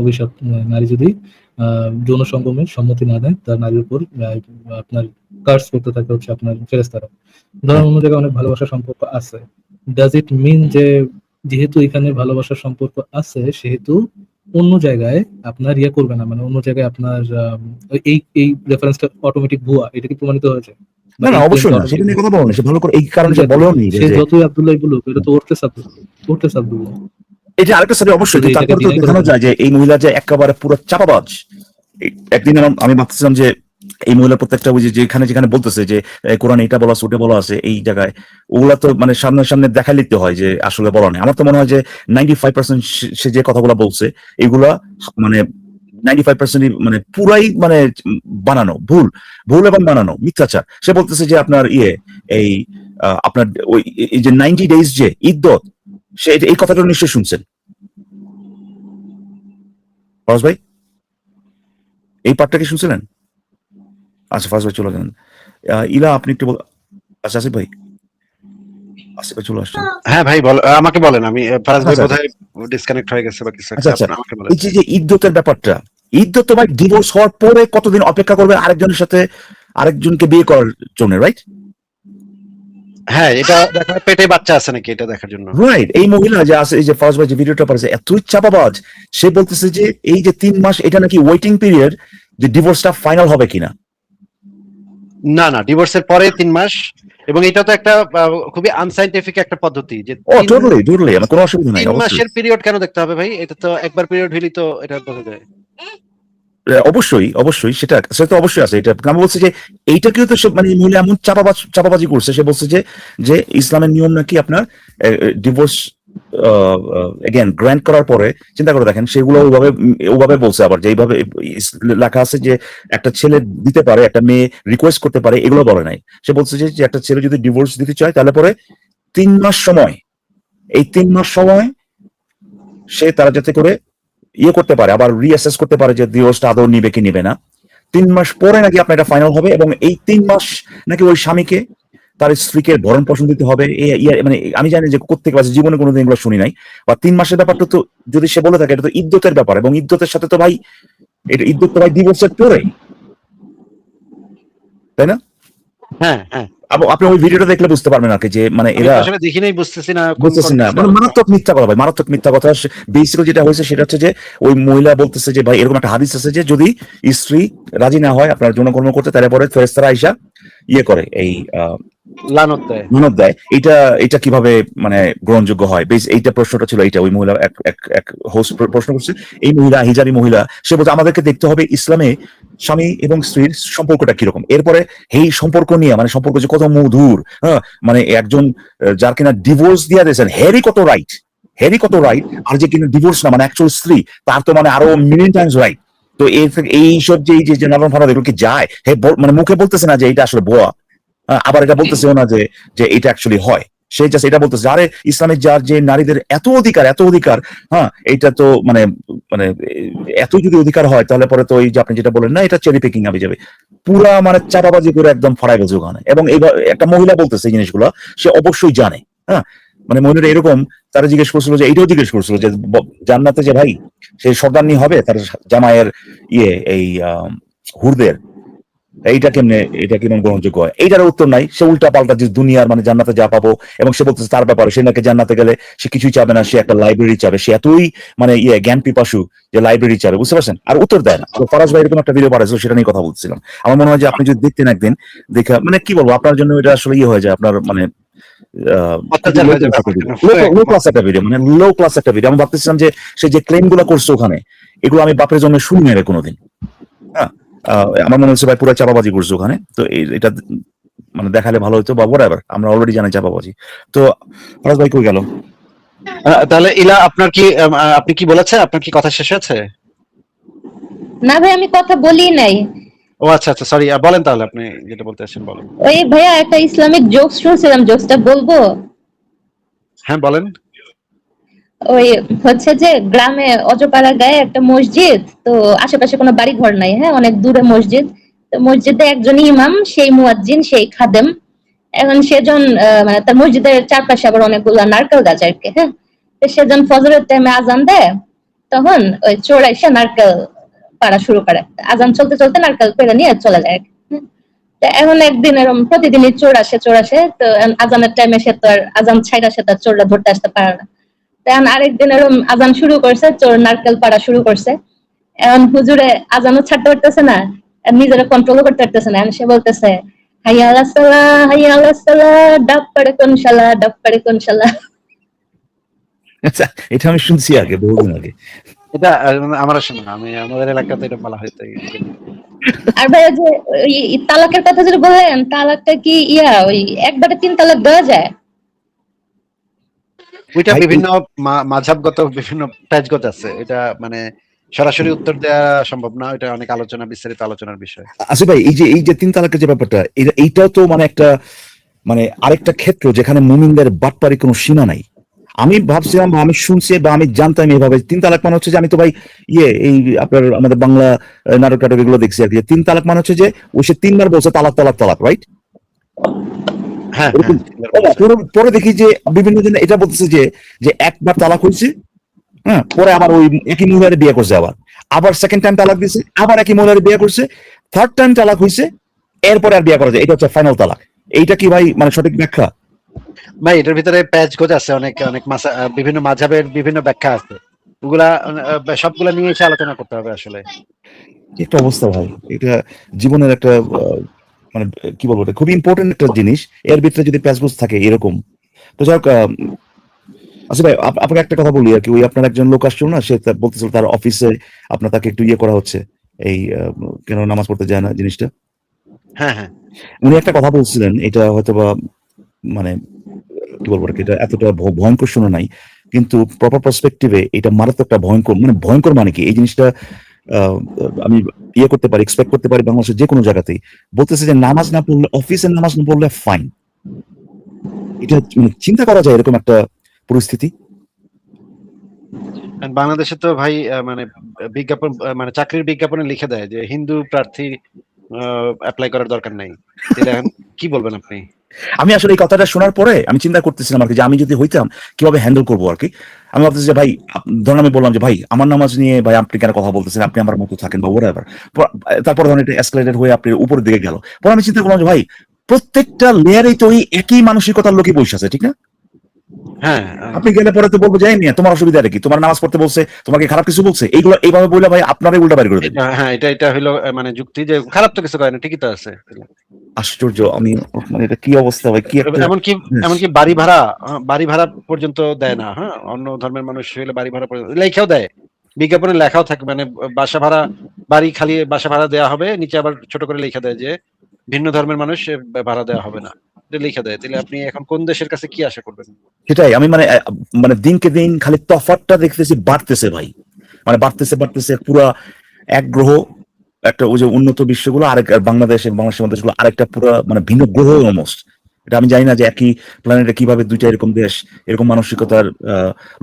অভিশাপ, নারী যদি যৌন সঙ্গমের সম্মতি না দেয় তার নারীর উপর আপনার কার্স করতে থাকে হচ্ছে আপনার ফেরেশতারা। ধরেন অন্য জায়গায় অনেক ভালোবাসার সম্পর্ক আছে, ডাজ ইট মিন যে যেহেতু এখানে ভালোবাসার সম্পর্ক আছে সেহেতু অন্য জায়গায় আপনার ইয়ে করবে না, মানে অন্য জায়গায় আপনার এই রেফারেন্সটা অটোমেটিক ভুয়া, এটা কি প্রমাণিত হয়েছে? না না অবশ্যই না, সেটা নিয়ে কথা বলো না, সে ভালো করে এই কারণে সে বলেও নি সে যতই আব্দুল্লাহ বলুক এটা তো ওরতে সাবদুল্লাহ। এটা আরেকটা সাথে অবশ্যই, তারপরে তো দেখানো যায় যে এই মহিলা যে একেবারে পুরো চাপাবাজ। একদিন আমি ভাবছিলাম যে এই মহিলা প্রত্যেকটা ওই যেখানে যেখানে বলতেছে যে কোরআন এটা বলা আছে ওটা বলা আছে এই জায়গায়, ওগুলা তো মানে সামনে দেখা লিখতে হয় যে আসলে বলা নেই। আমার তো মনে হয় যে 95% সে যে কথাগুলো বলছে এগুলা মানে 95% মানে পুরাই মানে বানানো, ভুল এবং বানানো মিথ্যাচার। সে বলতেছে যে আপনার এই আপনার ওই এই যে 90 ডেজ যে ইদ্দত, সে এই কথাটা নিশ্চয়ই শুনছেন ফরাজ ভাই, এই পার্টটা কি শুনছিলেন? আচ্ছা ফরাজ ভাই চলে গেলেন। ইলা আপনি একটু আচ্ছা আসিফ ভাই চলে আসছেন। হ্যাঁ ভাই আমাকে বলেন, আমি ফরাজ ভাই বোধহয় ডিসকানেক্ট হয়ে গেছে বা কিছু একটা, আমাকে বলেন। এই যে ইদ্দতের ব্যাপারটা, ইদ্দত তো ভাই ডিভোর্স হওয়ার পরে কতদিন অপেক্ষা করবে আরেকজনের সাথে আরেকজনকে বিয়ে করার জন্য, রাইট? হ্যাঁ, এটা দেখার পেটে বাচ্চা আছে নাকি এটা দেখার জন্য, রাইট। এই মহিলা যে আছে, এই যে ফার্স্ট ভাই যে ভিডিওটা পাঠিয়েছে, এতই চাপাবাজ, সে বলতেছে যে এই যে 3 মাস এটা নাকি ওয়েটিং পিরিয়ড, যে ডিভোর্সটা ফাইনাল হবে কিনা? না না, ডিভোর্সের পরে 3 মাস, এবং এটা তো একটা খুবই আনসাইন্টিফিক একটা পদ্ধতি যে ও টোটালি টোটালি আমার কোনো অসুবিধা নাই 3 অবশ্যই। মাসের পিরিয়ড কেন দেখতে হবে ভাই? এটা তো একবার পিরিয়ড হইলেই তো এটা বোঝা যায়। অবশ্যই অবশ্যই সেটা তো অবশ্যই আছে। এটা আমি বলছি যে এইটাকেও তো সে মানে এই মহিলা এমন চাপাবাজি করছে, সে বলছে যে যে ইসলামের নিয়ম নাকি আপনার ডিভোর্স এগেন গ্র্যান্ট করার পরে চিন্তা করে দেখেন সেগুলো ওভাবে বলছে আবার যে এইভাবে লেখা আছে যে একটা ছেলে দিতে পারে, একটা মেয়ে রিকোয়েস্ট করতে পারে, এগুলো বলে নাই। সে বলছে যে একটা ছেলে যদি ডিভোর্স দিতে চায় তাহলে পরে 3 মাস সময়, এই 3 মাস সময় সে তারা যাতে করে ইয়ে করতে পারে, আবার রিঅ্যাসেস করতে পারে যে ডিভোর্সটা আদৌ নিবে কি নিবে না। 3 মাস পরে নাকি আপনার এটা ফাইনাল হবে, এবং এই 3 মাস নাকি ওই স্বামীকে তার স্ত্রীকে ভরণ পোষণ দিতে হবে। মানে আমি জানি যে কোথেকে আছে, জীবনে কোনোদিন এগুলো শুনি নাই। বা 3 মাসের ব্যাপারটা তো যদি সে বলে থাকে, এটা তো ইদ্যতের ব্যাপার, এবং ইদ্যতের সাথে তো ভাই এটা ইদ্যত তো ভাই ডিভোর্সের পরে, তাই না? হ্যাঁ হ্যাঁ, আপনি ওই ভিডিওটা দেখলে বুঝতে পারবেন আর কি যে মানে আমি এরা তো আসলে দেখি নাই, বুঝতেছি না কোন বুঝতেছেন না, মানে মারাত্মক মিথ্যা কথা ভাই, মারাত্মক মিথ্যা কথা। বেসিক্যালি যেটা হয়েছে সেটা হচ্ছে যে ওই মহিলা বলতেছে যে ভাই এরকম একটা হাদিস আছে যে যদি স্ত্রী রাজি না হয় আপনার যৌনকর্ম করতে, তাহলে পরে ফেরেশতারা আইসা ইয়ে করে, এই লানত দেয়। মানত দেয়। এটা কিভাবে মানে গ্রহণযোগ্য হয়? বেশ এইটা প্রশ্নটা ছিল, এইটা ওই মহিলা এক হোস্ট প্রশ্ন করছে। এই মহিলা হিজাবি মহিলা, সে বলছে আমাদেরকে দেখতে হবে ইসলামে স্বামী এবং স্ত্রীর সম্পর্কটা কিরকম, এরপরে এই সম্পর্ক নিয়ে মানে সম্পর্ক যে কত মধুর, হ্যাঁ মানে একজন যার কিনা ডিভোর্স দিয়ে দিয়েছেন, হেরি কত রাইট, আর যে কিনা ডিভোর্স না মানে অ্যাকচুয়াল স্ত্রী, তার তো মানে আরো মিলিয়ন টাইমস রাইট। তো এইসব যে এই যে নানান ভাড়া এগুলো কি যায়, মানে মুখে বলতেছে না যে এটা আসলে ভুয়া, আবার এটা বলতেছেও না যে যে এটা অ্যাকচুয়ালি হয়। সে জাস্ট এটা বলতেছে আরে ইসলামের যার যে নারীদের এত অধিকার, হ্যাঁ এইটা তো মানে মানে এত যদি অধিকার হয় তাহলে পরে তো ওই যে আপনি যেটা বলেন না, এটা চেরি পিকিং হবে যাবে, পুরা মানে চাপাবাজি করে একদম ফাড়াই গেছে ওখানে। এবং এইবার একটা মহিলা বলতেছে এই জিনিসগুলো, সে অবশ্যই জানে। হ্যাঁ মানে মহিলাটা এরকম, তারা জিজ্ঞেস করছিল যে এইটাও জিজ্ঞেস করছিল যে জান্নাতে যে ভাই সে সর্দারনি হবে তার জামাইয়ের এই হুরদের, এটা কেমন গ্রহণযোগ্য হয়? এইটার উত্তর নাই। সে উল্টা পাল্টা যে দুনিয়ার মানে জান্নাতে যা পাবো, এবং সে বলতেছে তার ব্যাপারে সে নাকি জান্নাতে গেলে সে কিছুই চাবে না, সে একটা লাইব্রেরি চাবে, সে এতই মানে জ্ঞান পিপাসু যে লাইব্রেরি চাবে, বুঝতে পারছেন? আর উত্তর দেয় না। তো ফরাজ ভাই এরকম একটা ভিডিও পাঠাইছিল, সেটা নিয়ে কথা বলছিলাম। আমার মনে হয় যে আপনি যদি দেখতেন একদিন, দেখা মানে কি বলবো, আপনার জন্য এটা আসলে হয়ে যায় আপনার মানে অত্যাচার হয়ে যাবে। লো ক্লাস একটা ভিডিও, মানে লো ক্লাস একটা ভিডিও। আমি ভাবতেছিলাম যে সে যে ক্লেম গুলো করছে ওখানে, এগুলো আমি বাপের জন্য শুনি না কোনোদিন। হ্যাঁ আমার মনে হচ্ছে ভাই পুরো চাপাবাজি করছে ওখানে। তো এটা মানে দেখালে ভালো হতো, বা whatever, আমরা অলরেডি জানি চাপাবাজি। তো ফরাজ ভাই কই গেল? তাহলে ইলা আপনার কি আপনি কি বলেছেন? আপনার কি কথা শেষ হয়েছে? না ভাই, আমি কথা বলি নাই। ও আচ্ছা আচ্ছা, সরি, বলেন তাহলে আপনি যেটা বলতে আসেন বলেন। ওই ভাইয়া একটা ইসলামিক জোকস শুনছিলাম, জোকসটা বলবো? হ্যাঁ বলেন। ওই হচ্ছে যে গ্রামে অজপাড়া গায়ে একটা মসজিদ, তো আশেপাশে কোনো বাড়ি ঘর নাই, হ্যাঁ অনেক দূরে মসজিদ। তো মসজিদে একজন ইমাম, সেই মুয়াজ্জিন, সেই খাদেম। এখন সেজন মানে তার মসজিদের চারপাশে আবার অনেকগুলো নারকেল গাছ আর কি, হ্যাঁ। তো সেজন ফজরের টাইমে আজান দেয়, তখন ওই চোর এসে নারকেল পাড়া শুরু করে। আজান চলতে চলতে নারকেল পেড়ে নিয়ে চলে যায়। তো এখন একদিন এরকম প্রতিদিনই চোর আসে, তো আজানের টাইমে সে তো আর আজান ছাইড়া সে তার চোররা ধরতে আসতে পারে না। এখন আরেকদিন এরকম আজান শুরু করছে, চোর নারকেল পাড়া শুরু করছে। এখন হুজুরে আজানও ছাড়তে পারতেছে না, নিজেরা কন্ট্রোল করতে পারতেছে না। সে বলতেছে হাইয়া আলাস সালাহ, হাইয়া আলাস সালাহ, ডাব পাড়ে কোন শালা, ডাব পাড়ে কোন শালা। আচ্ছা, এটা আমি শুনছি আগে, বহুদিন আগে। এটা আমার শোনা, আমি আমাদের এলাকাতে এটা বলা হয় তাই। আর ভাই যে ওই তালাকের কথা যেটা বললেন, তালাকটা কি ওই একবারে 3 তালাক দেওয়া যায়? ওইটা ভাই, বিভিন্ন মাযহাবগত বিভিন্ন প্যাচগত আছে, এটা মানে সরাসরি উত্তর দেওয়া সম্ভব না, এটা অনেক বিস্তারিত আলোচনার বিষয়। আসিফ ভাই এই যে 3 তালাকের যে ব্যাপারটা, এইটাও তো মানে একটা মানে আরেকটা ক্ষেত্র যেখানে মুমিনদের বাটপারি কোনো সীমা নাই। আমি ভাবছিলাম বা আমি শুনছি বা আমি জানতাম এভাবে 3 তালাক মানে হচ্ছে যে, আমি তো ভাই এই আপনার আমাদের বাংলা নাটক টাটক এগুলো দেখছি আর কি। 3 তালাক মানে হচ্ছে যে ওই সে 3 বার বলছে তালাক তালাক তালাক, রাইট? হ্যাঁ এরকম পরে দেখি যে বিভিন্ন জন এটা বলতেছে যে যে একবার তালাক হয়েছে, হ্যাঁ পরে আবার ওই একই মহিলার বিয়ে করছে, আবার সেকেন্ড টাইম তালাক দিছে, আবার একই মহিলার বিয়ে করছে, থার্ড টাইম তালাক হয়েছে, এরপরে আর বিয়ে করা যায়, এটা হচ্ছে ফাইনাল তালাক। এইটা কি ভাই মানে সঠিক ব্যাখ্যা? ভাই এটার ভিতরে প্যাচগোজ আছে, অনেক অনেক বিভিন্ন মাযহাবের বিভিন্ন ব্যাখ্যা আছে, ওগুলা সবগুলা নিয়ে এসে আলোচনা করতে হবে আসলে। কি একটা অবস্থা ভাই, এটা জীবনের একটা মানে কি বলবো, এটা খুবই ইম্পর্টেন্ট একটা জিনিস, এর ভিতরে যদি প্যাচগোজ থাকে এরকম। তো যাই হোক, আচ্ছা ভাই, আপনাকে একটা কথা বলি আর কি, ওই আপনার একজন লোক আসছিল না, সে বলতেছিল তার অফিসে আপনার তাকে একটু ইয়ে করা হচ্ছে, এই কেন নামাজ পড়তে যায় না জিনিসটা। হ্যাঁ হ্যাঁ উনি একটা কথা বলছিলেন, এটা হয়তো বা মানে কি বলবো, এটা এতটা ভয়ঙ্কর শোনা নাই, কিন্তু প্রপার পার্সপেক্টিভে এটা মারাত্মক একটা ভয়ঙ্কর, মানে ভয়ঙ্কর মানে কি এই জিনিসটা আহ, আমি ইয়ে করতে পারি, এক্সপেক্ট করতে পারি বাংলাদেশের যে কোনো জায়গাতেই। বলতেছে যে নামাজ না পড়লে, অফিসের নামাজ না পড়লে ফাইন। এটা মানে চিন্তা করা যায় এরকম একটা পরিস্থিতি। And বাংলাদেশে তো ভাই মানে বিজ্ঞাপন মানে চাকরির বিজ্ঞাপনে লিখে দেয় যে হিন্দু প্রার্থী অ্যাপ্লাই করার দরকার নাই। এটা এখন কি বলবেন আপনি? আমি আসলে এই কথাটা শোনার পরে আমি চিন্তা করতেছিলাম আর কি, যে আমি যদি হইতাম কিভাবে হ্যান্ডেল করবো আর কি। আমি ভাবতেছি যে ভাই, ধরুন আমি বললাম যে ভাই আমার নামাজ নিয়ে ভাই আপনি কেন কথা বলতেছেন, আপনি আমার মতো থাকেন বা ওরাইভার। তারপর ধরুন এটা এসকেলেটেড হয়ে আপনি উপরের দিকে গেল, পরে আমি চিন্তা করলাম যে ভাই প্রত্যেকটা লেয়ারেই তো ওই একই মানসিকতার লোকই বসে আছে, ঠিক না? হ্যাঁ আপনি গেলে পরে তো বলবো যে এই নিয়ে তোমার অসুবিধা কি, তোমার নামাজ পড়তে বলছে, তোমাকে খারাপ কিছু বলছে, এইগুলো এইভাবে বললে ভাই আপনারাই উল্টা বাড়ি করে দেবেন। হ্যাঁ এটা হলো মানে যুক্তি যে খারাপ তো কিছু করে না, ঠিকই তো আছে। আশ্চর্য, আমি মানে এটা কি অবস্থা ভাই, কি একটা এমনকি এমনকি বাড়ি ভাড়া পর্যন্ত দেয় না। হ্যাঁ, অন্য ধর্মের মানুষ হলে বাড়ি ভাড়া পর্যন্ত লেখাও দেয়, বিজ্ঞাপনে লেখাও থাকে, মানে বাসা ভাড়া, বাড়ি খালি বাসা ভাড়া দেওয়া হবে, নিচে আবার ছোট করে লেখা দেয় যে ভিন্ন ধর্মের মানুষ ভাড়া দেওয়া হবে না, এটা লেখা দেয়। তাহলে আপনি এখন কোন দেশের কাছে কি আশা করবেন? সেটাই আমি মানে মানে দিনকে দিন খালি তফাৎটা দেখতেছি বাড়তেছে ভাই, মানে বাড়তেছে পুরা এক গ্রহ, একটা ওই যে উন্নত বিশ্বগুলো, আরেক আর বাংলাদেশের দেশগুলো আরেকটা পুরো মানে ভিন্ন গ্রহ অলমোস্ট। এটা আমি জানি না যে একই প্ল্যানেটে কিভাবে দুইটা এরকম দেশ, এরকম মানসিকতার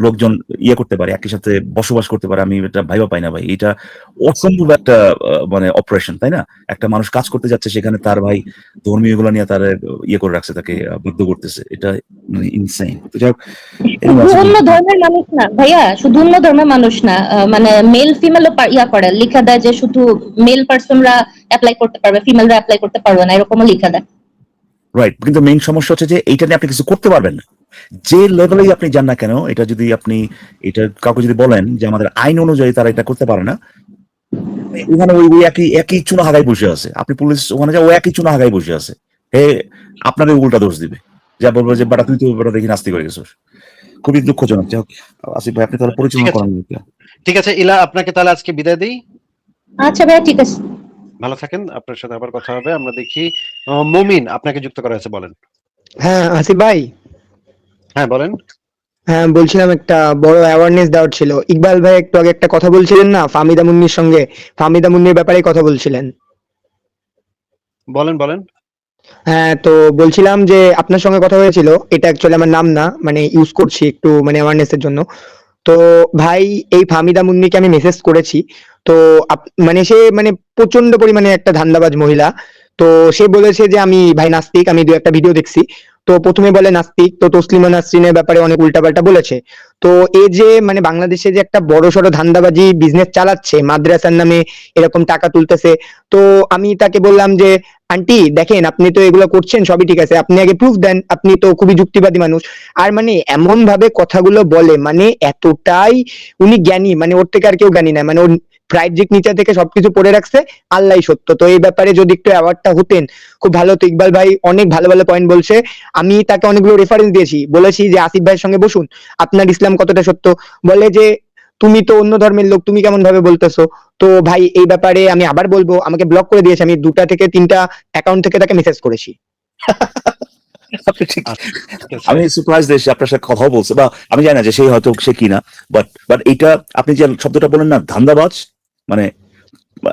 লোকজন ইয়ে করতে পারে, একই সাথে বসবাস করতে পারে। আমি এটা ভাইবা পাই না ভাই, এটা অসম্ভব একটা মানে অপারেশন, তাই না? একটা মানুষ কাজ করতে যাচ্ছে, সেখানে তার ভাই ধর্মীয় গুলো নিয়ে তার ইয়ে করে রাখছে, তাকে বাধ্য করতেছে, এটা মানে ইনসেইন। তো যাই হোক, শুধু অন্য ধর্মের মানুষ না ভাইয়া, শুধু অন্য ধর্মের মানুষ না, মানে মেল ফিমেল ইয়া করে লেখা দেয় যে শুধু মেল পার্সনরা অ্যাপ্লাই করতে পারবে, ফিমেলরা অ্যাপ্লাই করতে পারবে না, এরকমও লেখা দেয়। রাইট, কিন্তু মেইন সমস্যা হচ্ছে যে এইটা নিয়ে আপনি কিছু করতে পারবেন না, যে লেভেলেই আপনি যান না কেন। এটা যদি আপনি এটা কাউকে যদি বলেন যে আমাদের আইন অনুযায়ী তারা এটা করতে পারে না, ওখানে ওই ওই একই চুনা হাগায় বসে আছে। আপনি পুলিশ ওখানে যা, ও একই চুনা হাগায় বসে আছে, হে আপনাদের উল্টা দোষ দিবে, যা বলবো যে বেটা তুই তো বেটা দেখি নাস্তি করে গেছিস। খুবই দুঃখজনক। যাই হোক, আসিফ ভাই আপনি তাহলে পরিচালনা ঠিক আছে। করেন। ঠিক আছে ইলা, আপনাকে তাহলে আজকে বিদায় দিই। আচ্ছা ভাইয়া, ঠিক আছে। ভালো থাকেন, আপনার সাথে আবার কথা হবে। আমরা দেখি মুমিন আপনাকে যুক্ত করা হয়েছে, বলেন। হ্যাঁ আসিফ ভাই, হ্যাঁ বলেন। হ্যাঁ বলছিলাম একটা বড় অ্যাওয়ারনেস দেওয়ার ছিল। ইকবাল ভাই একটু আগে একটা কথা বলছিলেন না ফাহমিদা মুন্নির সঙ্গে, ফাহমিদা মুন্নির ব্যাপারে কথা বলছিলেন। বলেন। হ্যাঁ তো বলছিলাম যে আপনার সঙ্গে কথা হয়েছিল, এটা অ্যাকচুয়ালি আমার নাম না, মানে ইউজ করছি একটু মানে অ্যাওয়ারনেস এর জন্য। তো ভাই এই ফাহমিদা মুন্নিকে আমি মেসেজ করেছি। তো মানে সে মানে প্রচন্ড পরিমাণে একটা ধান্দাবাজ মহিলা। তো সে বলেছে যে আমি ভাই নাস্তিক, আমি দু একটা ভিডিও দেখছি। তো প্রথমে বলে নাস্তিক, তো তসলিমা নাসরিনের ব্যাপারে অনেক উল্টাপাল্টা বলেছে। তো এই যে মানে বাংলাদেশে যে একটা বড়সড় ধান্দাবাজি বিজনেস চালাচ্ছে, মাদ্রাসার নামে এরকম টাকা তুলতেছে। তো আমি তাকে বললাম যে আন্টি দেখেন, আপনি তো এগুলো করছেন সবই ঠিক আছে, আপনি আগে প্রুফ দেন, আপনি তো খুবই যুক্তিবাদী মানুষ। আর মানে এমন ভাবে কথাগুলো বলে, মানে এতটাই উনি জ্ঞানী, মানে ওর থেকে আর কেউ জ্ঞানী না, মানে ওর প্রাইড জিক নিচে থেকে সবকিছু পড়ে রাখছে, আল্লাহই সত্য। তো এই ব্যাপারে যদি একটু অ্যাওয়ার্ডটা হতেন খুব ভালো হতো। ইকবাল ভাই অনেক ভালো ভালো পয়েন্ট বলছে, আমি তাকে অনেকগুলো রেফারেন্স দিয়েছি, বলেছি যে আসিফ ভাইয়ের সঙ্গে বসুন, আপনার ইসলাম কতটা সত্য। বলে যে তুমি তো অন্য ধর্মের লোক, তুমি কেমন ভাবে বলতেছো। তো ভাই এই ব্যাপারে আমি আবার বলবো, আমাকে ব্লক করে দিয়েছে, আমি 2টা থেকে 3টা অ্যাকাউন্ট থেকে তাকে মেসেজ করেছি। আপনি ঠিক, আচ্ছা, ঠিক আছে। আমি সারপ্রাইজ এসে আপনার সাথে কথাও বলছে, বা আমি জানি না যে সেই হয়তো সে কিনা, বাট এইটা আপনি যে শব্দটা বলেন না, ধান্দাবাজ, মানে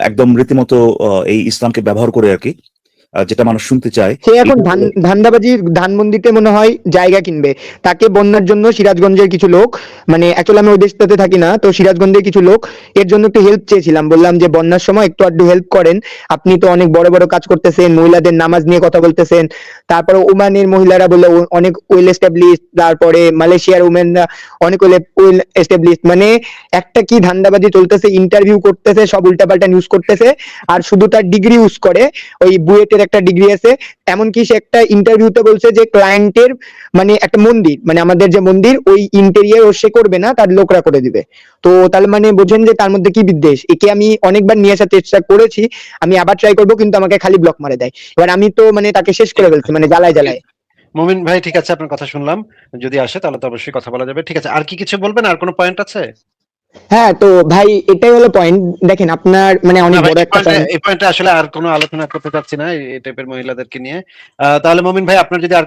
একদম রীতিমতো এই ইসলামকে ব্যবহার করে আর কি, যেটা মানুষ শুনতে চায়। সে এখন ধান্দাবাজির ধানমন্ডিতে মনে হয় জায়গা কিনবে। তাকে বন্যার জন্য সিরাজগঞ্জের কিছু লোক, মানে অ্যাকচুয়ালি আমি ওই দেশটাতে থাকি না, তো সিরাজগঞ্জের কিছু লোক এর জন্য একটু হেল্প চেয়েছিলাম, বললাম যে বন্যার সময় একটু আধটু হেল্প করেন, আপনি তো অনেক বড় বড় কাজ করতেছেন, মহিলাদের নামাজ নিয়ে কথা বলতেছেন। তারপরে ওমানের মহিলারা বলে অনেক ওয়েল এস্টাবলিশড, তারপরে মালয়েশিয়ার ওমেনরা অনেক ওয়েল এস্টাবলিশড। মানে একটা কি ধান্দাবাজি চলতেছে, ইন্টারভিউ করতেছে, সব উল্টাপাল্টা নিউজ করতেছে, আর শুধু তার ডিগ্রি ইউজ করে ওই বুয়েটে ইকোনমিক্সের একটা ডিগ্রি আছে, এমনকি সে একটা ইন্টারভিউতে বলছে যে ক্লায়েন্টের মানে একটা মন্দির, মানে আমাদের যে মন্দির ওই ইন্টেরিয়ার ও সে করবে না, তার লোকরা করে দিবে। তো তাহলে মানে বোঝেন যে তার মধ্যে কি বিদ্বেষ। একে আমি অনেকবার নিয়ে আসার চেষ্টা করেছি, আমি আবার ট্রাই করবো, কিন্তু আমাকে খালি ব্লক মারে দেয়। এবার আমি তো মানে তাকে শেষ করে ফেলছি, মানে জ্বালায় জ্বালায়। মুমিন ভাই ঠিক আছে, আপনার কথা শুনলাম, যদি আসে তাহলে তো অবশ্যই কথা বলা যাবে। ঠিক আছে, আর কি কিছু বলবেন? আর কোনো পয়েন্ট আছে? হ্যাঁ, তো ভাই এটাই হলো পয়েন্ট। দেখেন আপনার মানে অনেক না ভাই, বড় একটা fan। এই পয়েন্টে আসলে আর কোনো আলোচনা করতে চাচ্ছি না এই টাইপের মহিলাদেরকে নিয়ে। তাহলে মুমিন ভাই, আপনার যদি আর